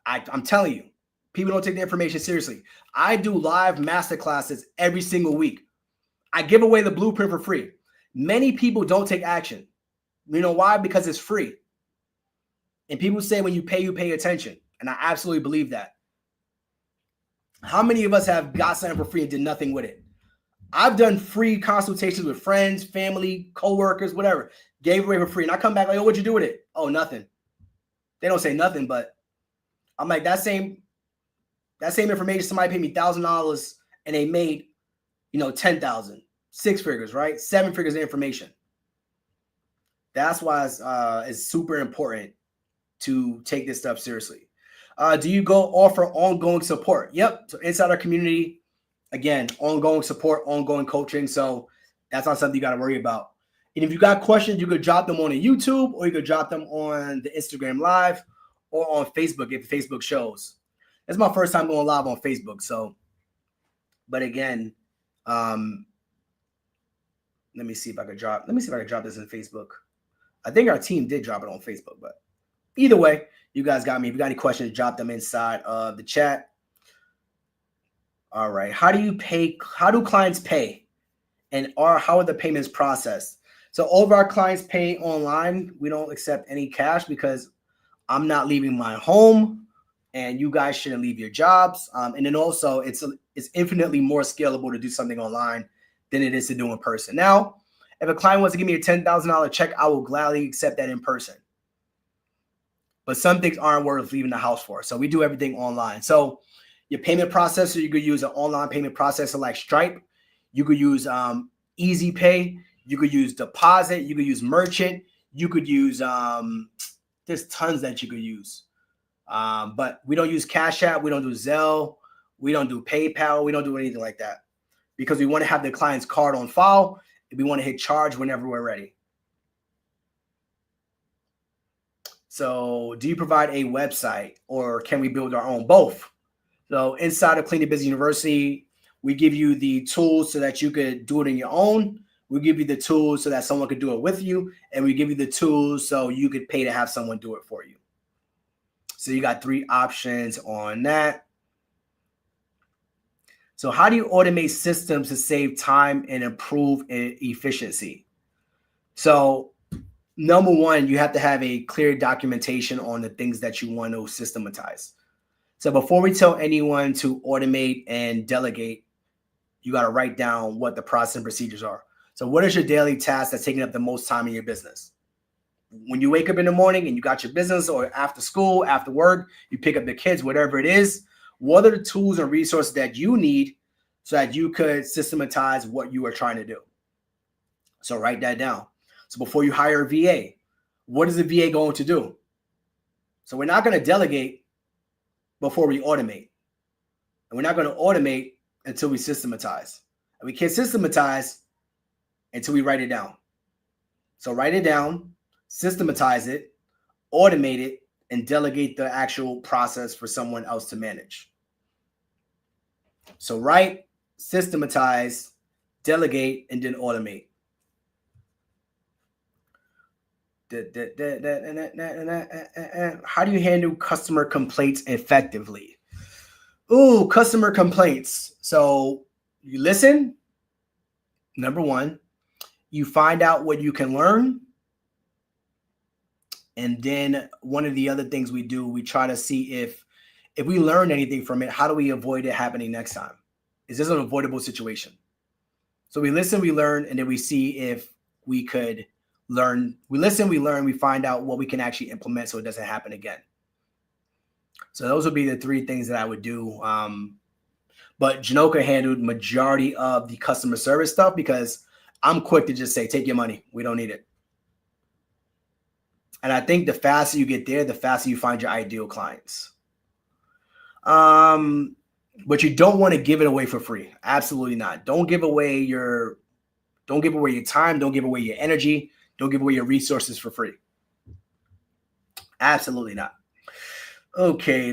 I'm telling you, people don't take the information seriously. I do live masterclasses every single week. I give away the blueprint for free. Many people don't take action. You know why? Because it's free. And people say when you pay attention. And I absolutely believe that. How many of us have got something for free and did nothing with it? I've done free consultations with friends, family, coworkers, whatever. Gave away for free. And I come back like, oh, what'd you do with it? Oh, nothing. They don't say nothing, but I'm like, that same information, somebody paid me $1,000 and they made, 10,000, 6 figures, right? 7 figures of information. That's why it's super important to take this stuff seriously. Do you go offer ongoing support? Yep. So inside our community, again, ongoing support, ongoing coaching. So that's not something you got to worry about. And if you got questions, you could drop them on a YouTube, or you could drop them on the Instagram Live or on Facebook if Facebook shows. It's my first time going live on Facebook. So, but again, let me see if I could drop this in Facebook. I think our team did drop it on Facebook, but either way, you guys got me. If you got any questions, drop them inside of the chat. All right. How do clients pay? And how are the payments processed? So all of our clients pay online. We don't accept any cash because I'm not leaving my home, and you guys shouldn't leave your jobs. And then also it's infinitely more scalable to do something online than it is to do in person. Now, if a client wants to give me a $10,000 check, I will gladly accept that in person. But some things aren't worth leaving the house for. So we do everything online. So your payment processor, you could use an online payment processor like Stripe. You could use Easy Pay. You could use Deposit. You could use Merchant. You could use, there's tons that you could use. But we don't use Cash App. We don't do Zelle. We don't do PayPal. We don't do anything like that because we want to have the client's card on file. And we want to hit charge whenever we're ready. So do you provide a website, or can we build our own? Both. So inside of Clean Busy University, we give you the tools so that you could do it on your own. We give you the tools so that someone could do it with you. And we give you the tools so you could pay to have someone do it for you. So you got 3 options on that. So how do you automate systems to save time and improve efficiency? So number one, you have to have a clear documentation on the things that you want to systematize. So before we tell anyone to automate and delegate, you got to write down what the process and procedures are. So what is your daily task that's taking up the most time in your business? When you wake up in the morning and you got your business, or after school, after work, you pick up the kids, whatever it is, what are the tools and resources that you need so that you could systematize what you are trying to do? So write that down. So before you hire a VA, what is the VA going to do? So we're not going to delegate before we automate. And we're not going to automate until we systematize. And we can't systematize until we write it down. So write it down, systematize it, automate it, and delegate the actual process for someone else to manage. So write, systematize, delegate, and then automate. How do you handle customer complaints effectively? Ooh, customer complaints. So you listen, Number one, you find out what you can learn. And then one of the other things we do, we try to see if we learn anything from it, how do we avoid it happening next time? Is this an avoidable situation? So we listen, we learn, and then we see if we could learn. We listen, we learn, we find out what we can actually implement so it doesn't happen again. So those would be the three things that I would do. But Janoka handled majority of the customer service stuff because I'm quick to just say, take your money. We don't need it. And I think the faster you get there, the faster you find your ideal clients. But you don't want to give it away for free. Absolutely not. Don't give away your time. Don't give away your energy. Don't give away your resources for free. Absolutely not. Okay.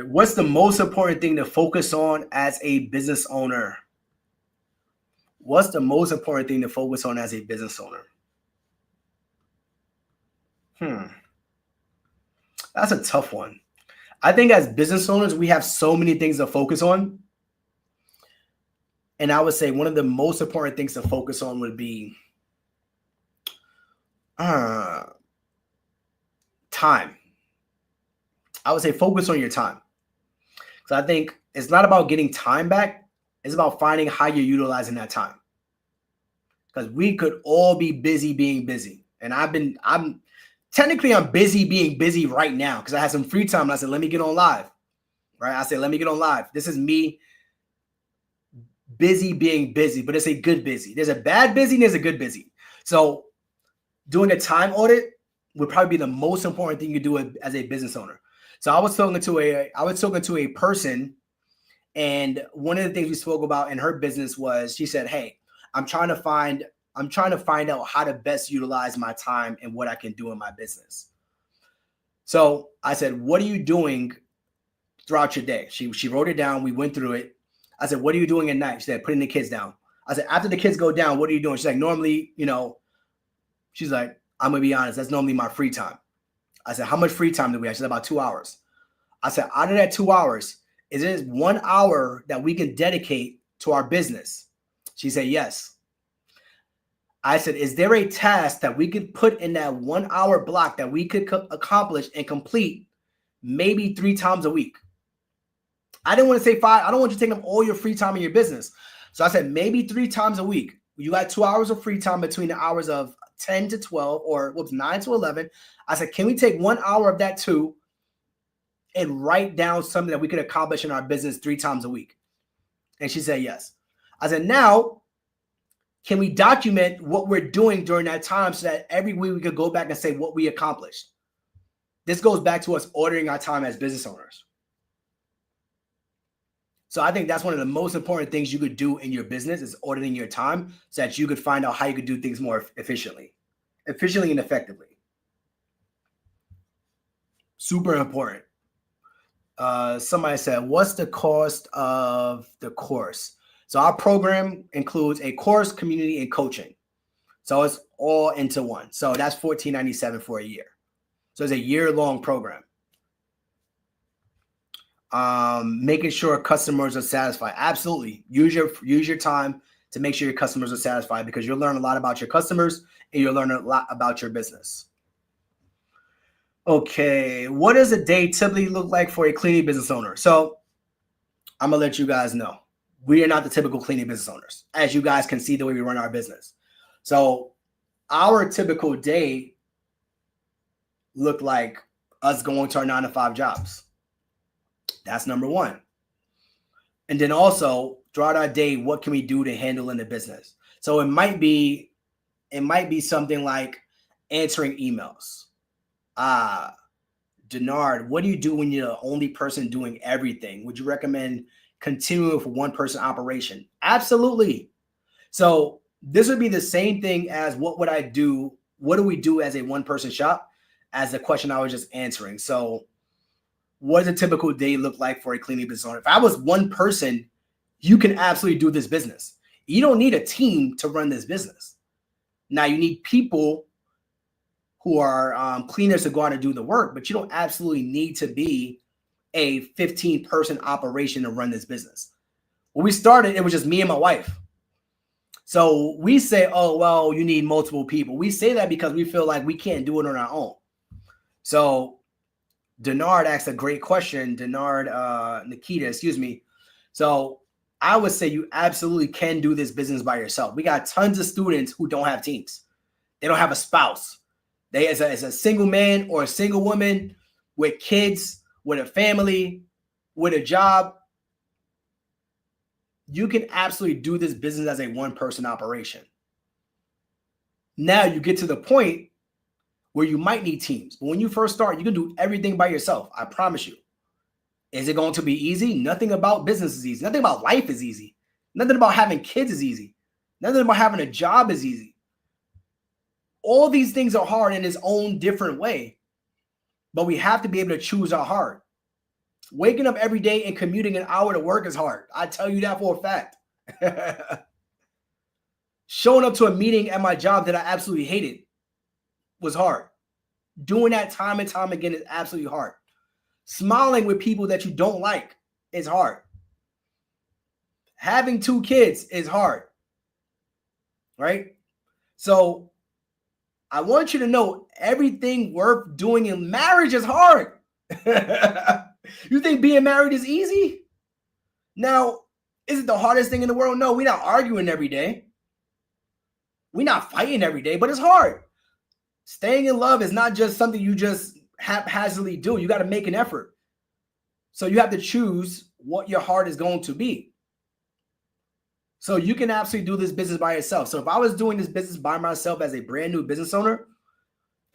What's the most important thing to focus on as a business owner? What's the most important thing to focus on as a business owner? That's a tough one. I think as business owners, we have so many things to focus on. And I would say one of the most important things to focus on would be time. I would say focus on your time. So I think it's not about getting time back. It's about finding how you're utilizing that time. Because we could all be busy being busy. And I'm busy being busy right now because I had some free time. And I said, let me get on live. Right? I said, let me get on live. This is me busy being busy, but it's a good busy. There's a bad busy and there's a good busy. So doing a time audit would probably be the most important thing you do as a business owner. So I was talking to a person, and one of the things we spoke about in her business was she said, hey, I'm trying to find out how to best utilize my time and what I can do in my business. So I said, what are you doing throughout your day? She wrote it down. We went through it. I said, what are you doing at night? She said, putting the kids down. I said, after the kids go down, what are you doing? She's like, normally, she's like, I'm going to be honest. That's normally my free time. I said, how much free time do we have? She said, about 2 hours. I said, out of that 2 hours, is there 1 hour that we can dedicate to our business? She said, yes. I said, is there a task that we could put in that 1 hour block that we could accomplish and complete maybe 3 times a week? I didn't want to say 5. I don't want you to take up all your free time in your business. So I said, maybe 3 times a week. You got 2 hours of free time between the hours of 10 to 12 or 9 to 11. I said, can we take 1 hour of that too and write down something that we could accomplish in our business 3 times a week? And she said, yes. I said, now, can we document what we're doing during that time so that every week we could go back and say what we accomplished? This goes back to us ordering our time as business owners. So I think that's one of the most important things you could do in your business is auditing your time so that you could find out how you could do things more efficiently and effectively. Super important. Somebody said, what's the cost of the course? So our program includes a course, community, and coaching. So it's all into one. So that's $14.97 for a year. So it's a year-long program. Making sure customers are satisfied. Absolutely. Use your time to make sure your customers are satisfied because you'll learn a lot about your customers and you'll learn a lot about your business. Okay. What does a day typically look like for a cleaning business owner? So I'm going to let you guys know. We are not the typical cleaning business owners, as you guys can see the way we run our business. So our typical day looked like us going to our 9-to-5 jobs. That's number one. And then also throughout our day, what can we do to handle in the business? So it might be something like answering emails. Denard, what do you do when you're the only person doing everything? Would you recommend continuing with one person operation? Absolutely. So this would be the same thing as what would I do? What do we do as a one person shop? As the question I was just answering. So what does a typical day look like for a cleaning business owner? If I was one person, you can absolutely do this business. You don't need a team to run this business. Now you need people who are cleaners to go out and do the work, but you don't absolutely need to be a 15-person operation to run this business. When we started, it was just me and my wife. So we say, oh, well, you need multiple people. We say that because we feel like we can't do it on our own. So Denard asked a great question. Nikita, excuse me. So I would say you absolutely can do this business by yourself. We got tons of students who don't have teams. They don't have a spouse. They as a single man or a single woman with kids, with a family, with a job, you can absolutely do this business as a one-person operation. Now you get to the point where you might need teams. But when you first start, you can do everything by yourself. I promise you. Is it going to be easy? Nothing about business is easy. Nothing about life is easy. Nothing about having kids is easy. Nothing about having a job is easy. All these things are hard in its own different way. But we have to be able to choose our heart. Waking up every day and commuting an hour to work is hard. I tell you that for a fact. Showing up to a meeting at my job that I absolutely hated was hard. Doing that time and time again is absolutely hard. Smiling with people that you don't like is hard. Having 2 kids is hard. Right? So I want you to know everything worth doing in marriage is hard. You think being married is easy? Now, is it the hardest thing in the world? No, we're not arguing every day. We're not fighting every day, but it's hard. Staying in love is not just something you just haphazardly do. You got to make an effort. So you have to choose what your heart is going to be. So you can absolutely do this business by yourself. So if I was doing this business by myself as a brand new business owner,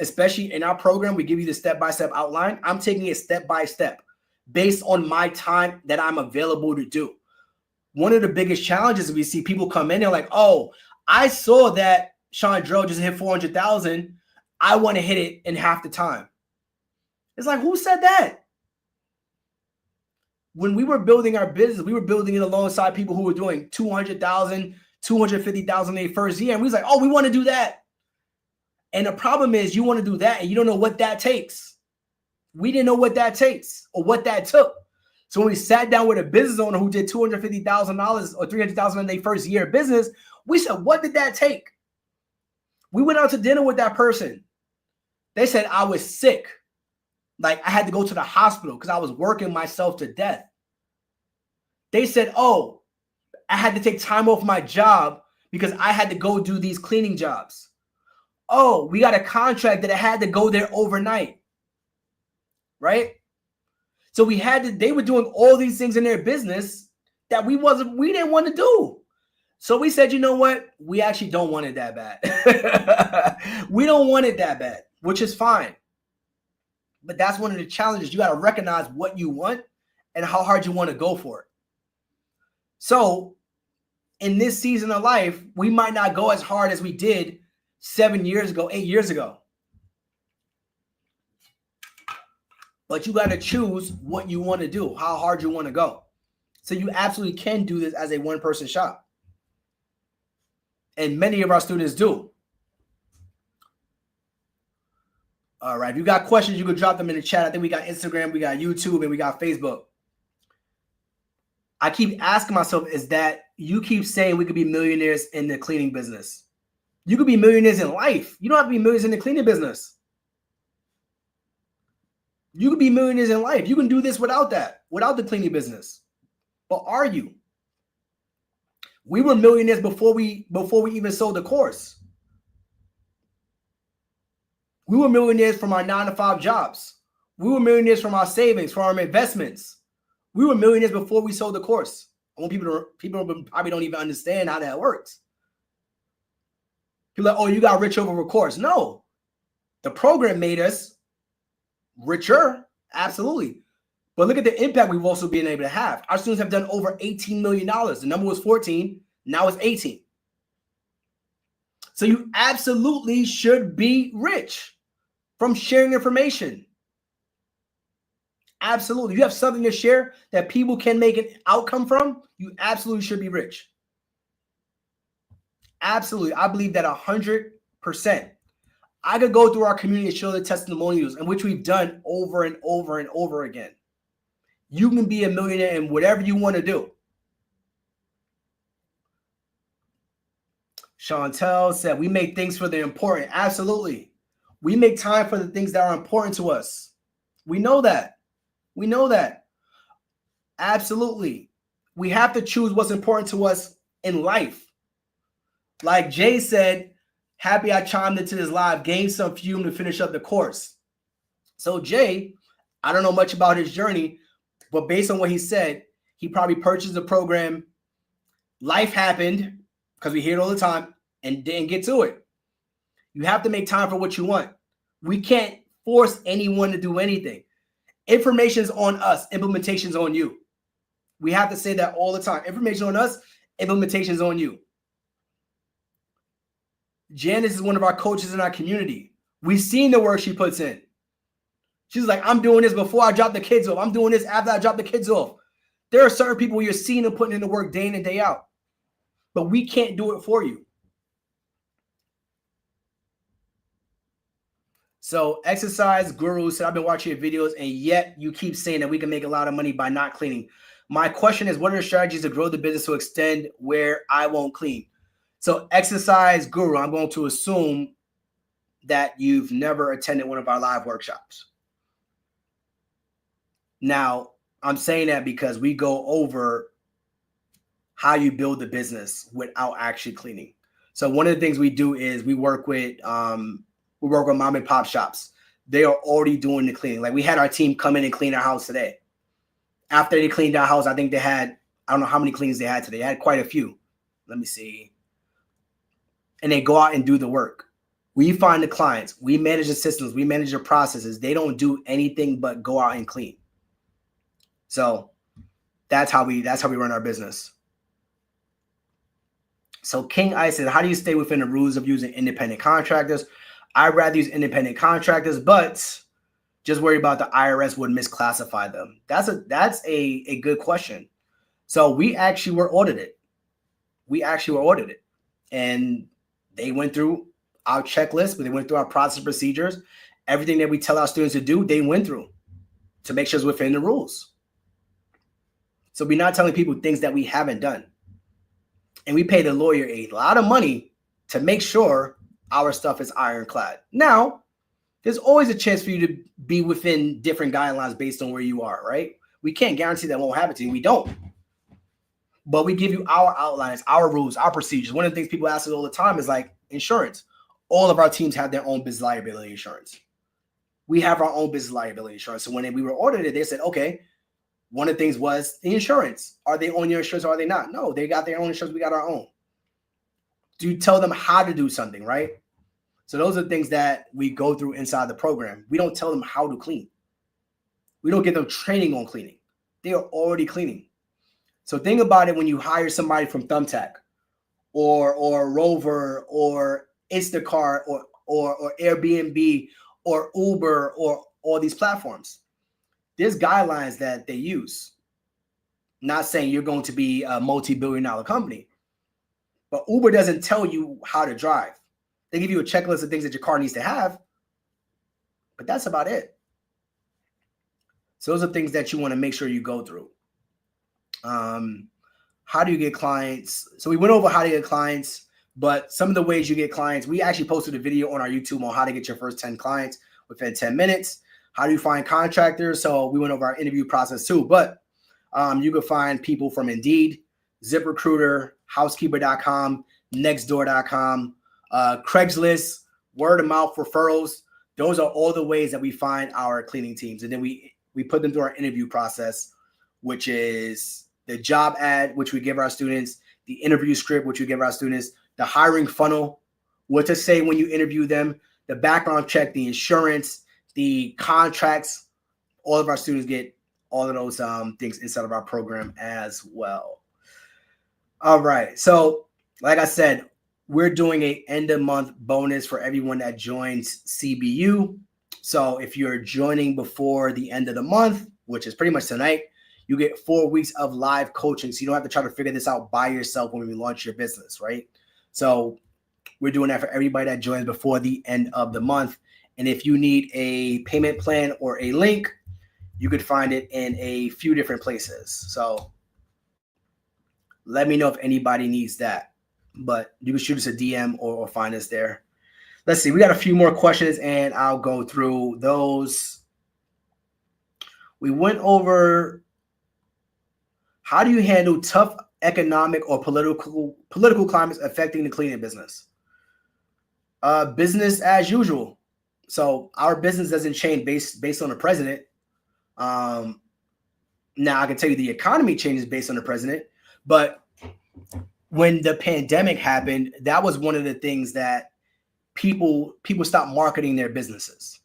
especially in our program, we give you the step-by-step outline. I'm taking it step by step based on my time that I'm available to do. One of the biggest challenges we see people come in, they're like, oh, I saw that Chandro just hit 400,000. I want to hit it in half the time. It's like, who said that? When we were building our business, we were building it alongside people who were doing 200,000, 250,000 in their first year. And we was like, oh, we want to do that. And the problem is you want to do that and you don't know what that takes. We didn't know what that takes or what that took. So when we sat down with a business owner who did $250,000 or $300,000 in their first year of business, we said, what did that take? We went out to dinner with that person. They said I was sick. Like I had to go to the hospital because I was working myself to death. They said, oh, I had to take time off my job because I had to go do these cleaning jobs. Oh, we got a contract that I had to go there overnight. Right? So they were doing all these things in their business that we didn't want to do. So we said, you know what? We actually don't want it that bad. We don't want it that bad, which is fine. But that's one of the challenges. You got to recognize what you want and how hard you want to go for it. So in this season of life, we might not go as hard as we did 7 years ago, 8 years ago. But you got to choose what you want to do, how hard you want to go. So you absolutely can do this as a one-person shop. And many of our students do. All right. If you got questions, you can drop them in the chat. I think we got Instagram, we got YouTube, and we got Facebook. I keep asking myself, is that you keep saying we could be millionaires in the cleaning business. You could be millionaires in life. You don't have to be millionaires in the cleaning business. You could be millionaires in life. You can do this without the cleaning business. But are you? We were millionaires before we even sold the course. We were millionaires from our 9-to-5 jobs. We were millionaires from our savings, from our investments. We were millionaires before we sold the course. I want people probably don't even understand how that works. People are like, oh, you got rich over a course. No, the program made us richer, absolutely. But look at the impact we've also been able to have. Our students have done over $18 million. The number was 14. Now it's 18. So you absolutely should be rich from sharing information. Absolutely. You have something to share that people can make an outcome from. You absolutely should be rich. Absolutely. I believe that 100%. I could go through our community and show the testimonials in which we've done over and over and over again. You can be a millionaire in whatever you want to do. Chantel said, we make things for the important. Absolutely. We make time for the things that are important to us. We know that. We know that. Absolutely. We have to choose what's important to us in life. Like Jay said, happy I chimed into this live, gained some fume to finish up the course. So Jay, I don't know much about his journey, but based on what he said, he probably purchased the program. Life happened, because we hear it all the time, and didn't get to it. You have to make time for what you want. We can't force anyone to do anything. Information is on us. Implementation is on you. We have to say that all the time. Information on us. Implementation is on you. Janice is one of our coaches in our community. We've seen the work she puts in. She's like, I'm doing this before I drop the kids off. I'm doing this after I drop the kids off. There are certain people where you're seeing them putting in the work day in and day out. But we can't do it for you. So Exercise Guru said, I've been watching your videos, and yet you keep saying that we can make a lot of money by not cleaning. My question is, what are the strategies to grow the business to extend where I won't clean? So Exercise Guru, I'm going to assume that you've never attended one of our live workshops. Now, I'm saying that because we go over how you build the business without actually cleaning. So one of the things we do is we work with mom and pop shops. They are already doing the cleaning. Like we had our team come in and clean our house today. After they cleaned our house, I think they had, I don't know how many cleans they had today. They had quite a few. Let me see. And they go out and do the work. We find the clients. We manage the systems. We manage the processes. They don't do anything but go out and clean. So that's how we run our business. So King Ice said, how do you stay within the rules of using independent contractors? I'd rather use independent contractors, but just worry about the IRS would misclassify them. That's a good question. So we actually were audited. And they went through our checklist, but they went through our process procedures. Everything that we tell our students to do, they went through to make sure it's within the rules. So we're not telling people things that we haven't done. And we pay the lawyer a lot of money to make sure our stuff is ironclad. Now, there's always a chance for you to be within different guidelines based on where you are, right? We can't guarantee that won't happen to you. We don't. But we give you our outlines, our rules, our procedures. One of the things people ask us all the time is like insurance. All of our teams have their own business liability insurance. We have our own business liability insurance. So when we were audited, they said, okay, one of the things was the insurance. Are they on your insurance or are they not? No, they got their own insurance. We got our own. Do you tell them how to do something, right? So those are things that we go through inside the program. We don't tell them how to clean. We don't give them training on cleaning. They are already cleaning. So think about it when you hire somebody from Thumbtack or Rover or Instacart or Airbnb or Uber or all these platforms. There's guidelines that they use. Not saying you're going to be a multi-billion-dollar company, but Uber doesn't tell you how to drive. They give you a checklist of things that your car needs to have, but that's about it. So those are things that you want to make sure you go through. How do you get clients? So we went over how to get clients, but some of the ways you get clients, we actually posted a video on our YouTube on how to get your first 10 clients within 10 minutes. How do you find contractors? So we went over our interview process too, but you can find people from Indeed, ZipRecruiter, Housekeeper.com, Nextdoor.com, Craigslist, word of mouth referrals. Those are all the ways that we find our cleaning teams. And then we put them through our interview process, which is the job ad, which we give our students, the interview script, which we give our students, the hiring funnel, what to say when you interview them, the background check, the insurance, the contracts. All of our students get all of those things inside of our program as well. All right. So like I said, we're doing a end of month bonus for everyone that joins CBU. So if you're joining before the end of the month, which is pretty much tonight, you get 4 weeks of live coaching. So you don't have to try to figure this out by yourself when we launch your business, right? So we're doing that for everybody that joins before the end of the month. And if you need a payment plan or a link, you could find it in a few different places. So let me know if anybody needs that. but you can shoot us a DM or find us there. Let's see. We got a few more questions, and I'll go through those. We went over how do you handle tough economic or political climates affecting the cleaning business? Business as usual. So our business doesn't change based on the president. Now I can tell you the economy changes based on the president, but when the pandemic happened, that was one of the things that people stopped marketing their businesses.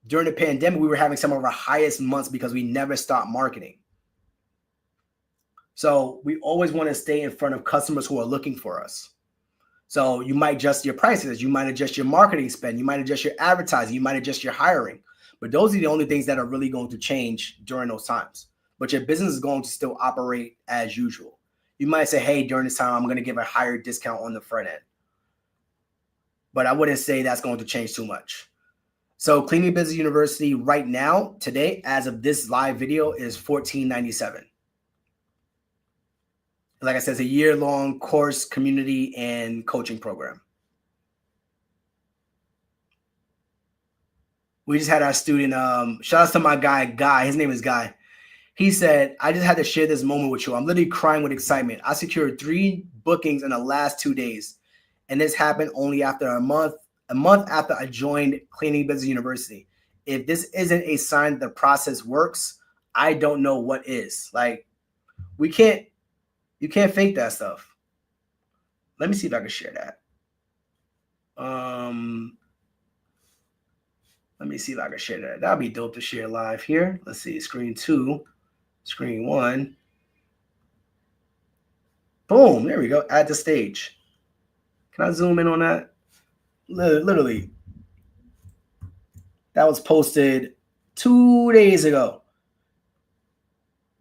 During the pandemic, we were having some of our highest months because we never stopped marketing. So we always want to stay in front of customers who are looking for us. So you might adjust your prices, you might adjust your marketing spend, you might adjust your advertising, you might adjust your hiring. But those are the only things that are really going to change during those times. But your business is going to still operate as usual. You might say, hey, during this time, I'm going to give a higher discount on the front end. But I wouldn't say that's going to change too much. So Cleaning Business University right now, today, as of this live video, is $14.97. Like I said, it's a year-long course, community, and coaching program. We just had our student, shout out to my guy, his name is Guy. He said, I just had to share this moment with you. I'm literally crying with excitement. I secured 3 bookings in the last 2 days. And this happened only after a month after I joined Cleaning Business University. If this isn't a sign that the process works, I don't know what is. Like, you can't fake that stuff. Let me see if I can share that. Let me see if I can share that. That'd be dope to share live here. Let's see, screen 2, screen 1. Boom, there we go, add the stage. Can I zoom in on that? Literally. That was posted 2 days ago.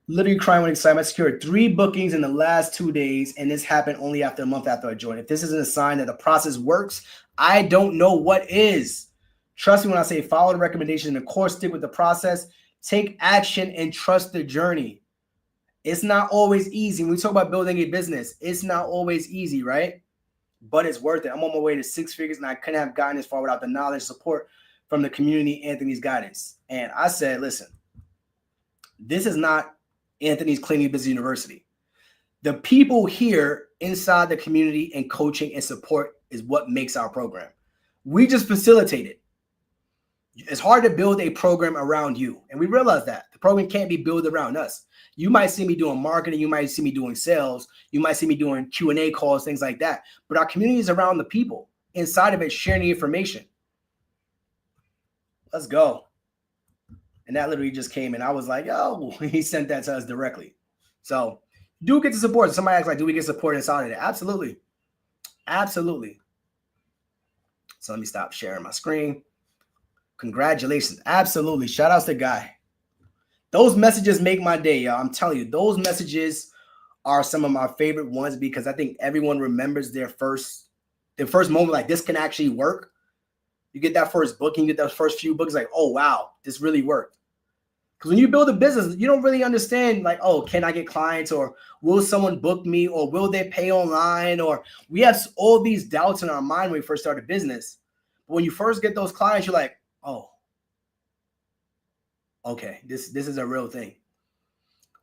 Literally crying with excitement. I secured 3 bookings in the last 2 days, and this happened only after a month after I joined. If this isn't a sign that the process works, I don't know what is. Trust me when I say follow the recommendation. Of course, stick with the process. Take action and trust the journey. It's not always easy. When we talk about building a business, it's not always easy, right? But it's worth it. I'm on my way to 6 figures, and I couldn't have gotten this far without the knowledge, support from the community, Anthony's guidance. And I said, listen, this is not Anthony's Cleaning Business University. The people here inside the community and coaching and support is what makes our program. We just facilitate it. It's hard to build a program around you. And we realize that the program can't be built around us. You might see me doing marketing. You might see me doing sales. You might see me doing Q&A calls, things like that. But our community is around the people inside of it, sharing the information. Let's go. And that literally just came in. I was like, oh, he sent that to us directly. So do get the support. Somebody asks, like, do we get support inside of it? Absolutely. Absolutely. So let me stop sharing my screen. Congratulations. Absolutely. Shout outs to Guy. Those messages make my day, y'all. I'm telling you, those messages are some of my favorite ones because I think everyone remembers their first moment like this can actually work. You get that first booking, you get those first few books like, oh, wow, this really worked. Because when you build a business, you don't really understand like, oh, can I get clients or will someone book me or will they pay online? Or we have all these doubts in our mind when we first start a business. But when you first get those clients, you're like, oh, okay, this is a real thing.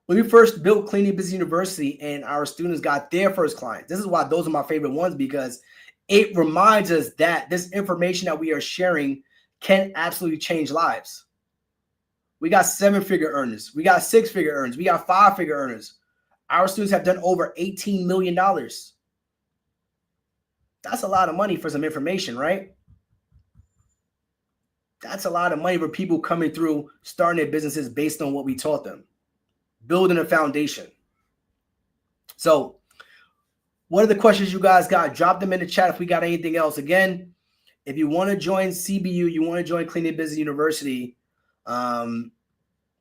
When we first built Cleaning Business University and our students got their first clients, this is why those are my favorite ones because it reminds us that this information that we are sharing can absolutely change lives. We got 7-figure earners. We got 6-figure earners. We got 5-figure earners. Our students have done over $18 million. That's a lot of money for some information, right? That's a lot of money for people coming through, starting their businesses based on what we taught them, building a foundation. So what are the questions you guys got? Drop them in the chat if we got anything else. Again, if you want to join CBU, you want to join Cleaning Business University,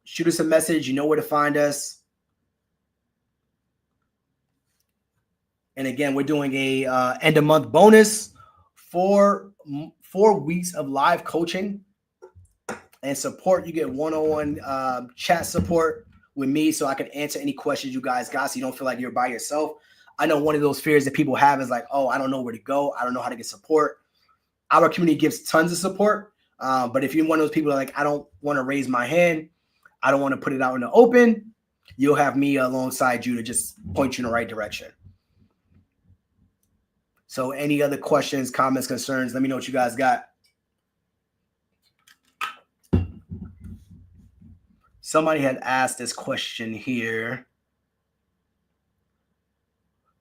shoot us a message. You know where to find us. And again, we're doing a end of month bonus for 4 weeks of live coaching and support. You get one-on-one chat support with me so I can answer any questions you guys got so you don't feel like you're by yourself. I know one of those fears that people have is like, oh, I don't know where to go. I don't know how to get support. Our community gives tons of support. But if you're one of those people that like, I don't want to raise my hand, I don't want to put it out in the open, you'll have me alongside you to just point you in the right direction. So any other questions, comments, concerns, let me know what you guys got. Somebody had asked this question here.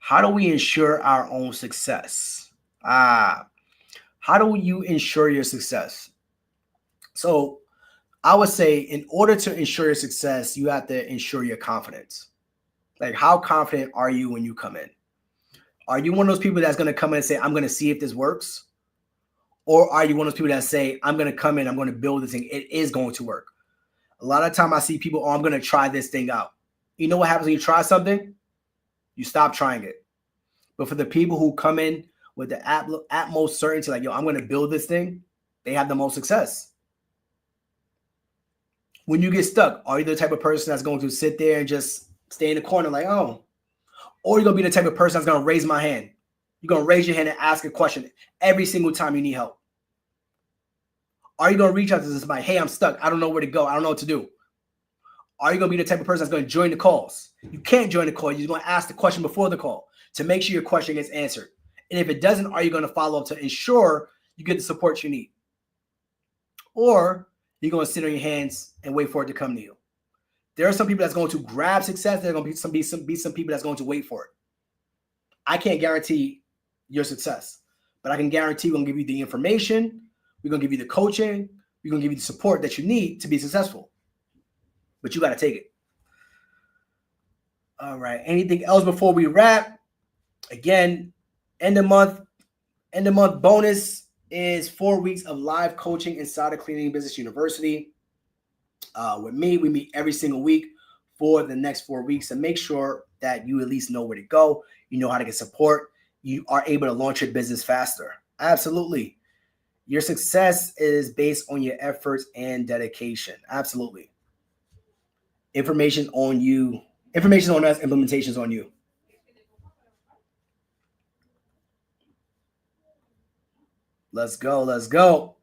How do we ensure our own success? How do you ensure your success? So I would say in order to ensure your success, you have to ensure your confidence. Like, how confident are you when you come in? Are you one of those people that's going to come in and say, I'm going to see if this works? Or are you one of those people that say, I'm going to come in, I'm going to build this thing, it is going to work? A lot of time I see people, oh, I'm going to try this thing out. You know what happens when you try something? You stop trying it. But for the people who come in with the utmost certainty, like, yo, I'm going to build this thing, they have the most success. When you get stuck, are you the type of person that's going to sit there and just stay in the corner like, oh? Or you're going to be the type of person that's going to raise my hand. You're going to raise your hand and ask a question every single time you need help. Are you going to reach out to somebody? Hey, I'm stuck. I don't know where to go. I don't know what to do. Are you going to be the type of person that's going to join the calls? You can't join the call. You're going to ask the question before the call to make sure your question gets answered. And if it doesn't, are you going to follow up to ensure you get the support you need? Or you're going to sit on your hands and wait for it to come to you. There are some people that's going to grab success. There are going to be some people that's going to wait for it. I can't guarantee your success, but I can guarantee we're going to give you the information. We're going to give you the coaching. We're going to give you the support that you need to be successful. But you got to take it. All right. Anything else before we wrap? Again, end of month bonus is 4 weeks of live coaching inside of Cleaning Business University. With me, we meet every single week for the next 4 weeks, and make sure that you at least know where to go. You know how to get support. You are able to launch your business faster. Absolutely. Your success is based on your efforts and dedication. Absolutely. Information on you. Information on us. Implementations on you. Let's go. Let's go.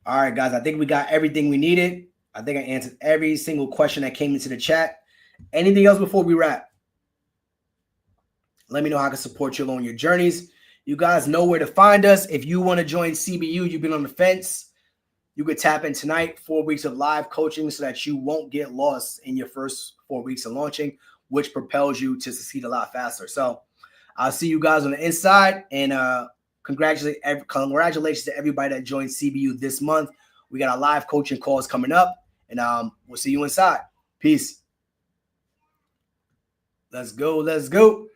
All right, guys. I think we got everything we needed. I think I answered every single question that came into the chat. Anything else before we wrap? Let me know how I can support you along your journeys. You guys know where to find us. If you want to join CBU, you've been on the fence, you could tap in tonight, 4 weeks of live coaching so that you won't get lost in your first 4 weeks of launching, which propels you to succeed a lot faster. So I'll see you guys on the inside, and congratulations to everybody that joined CBU this month. We got our live coaching calls coming up, and we'll see you inside. Peace. Let's go. Let's go.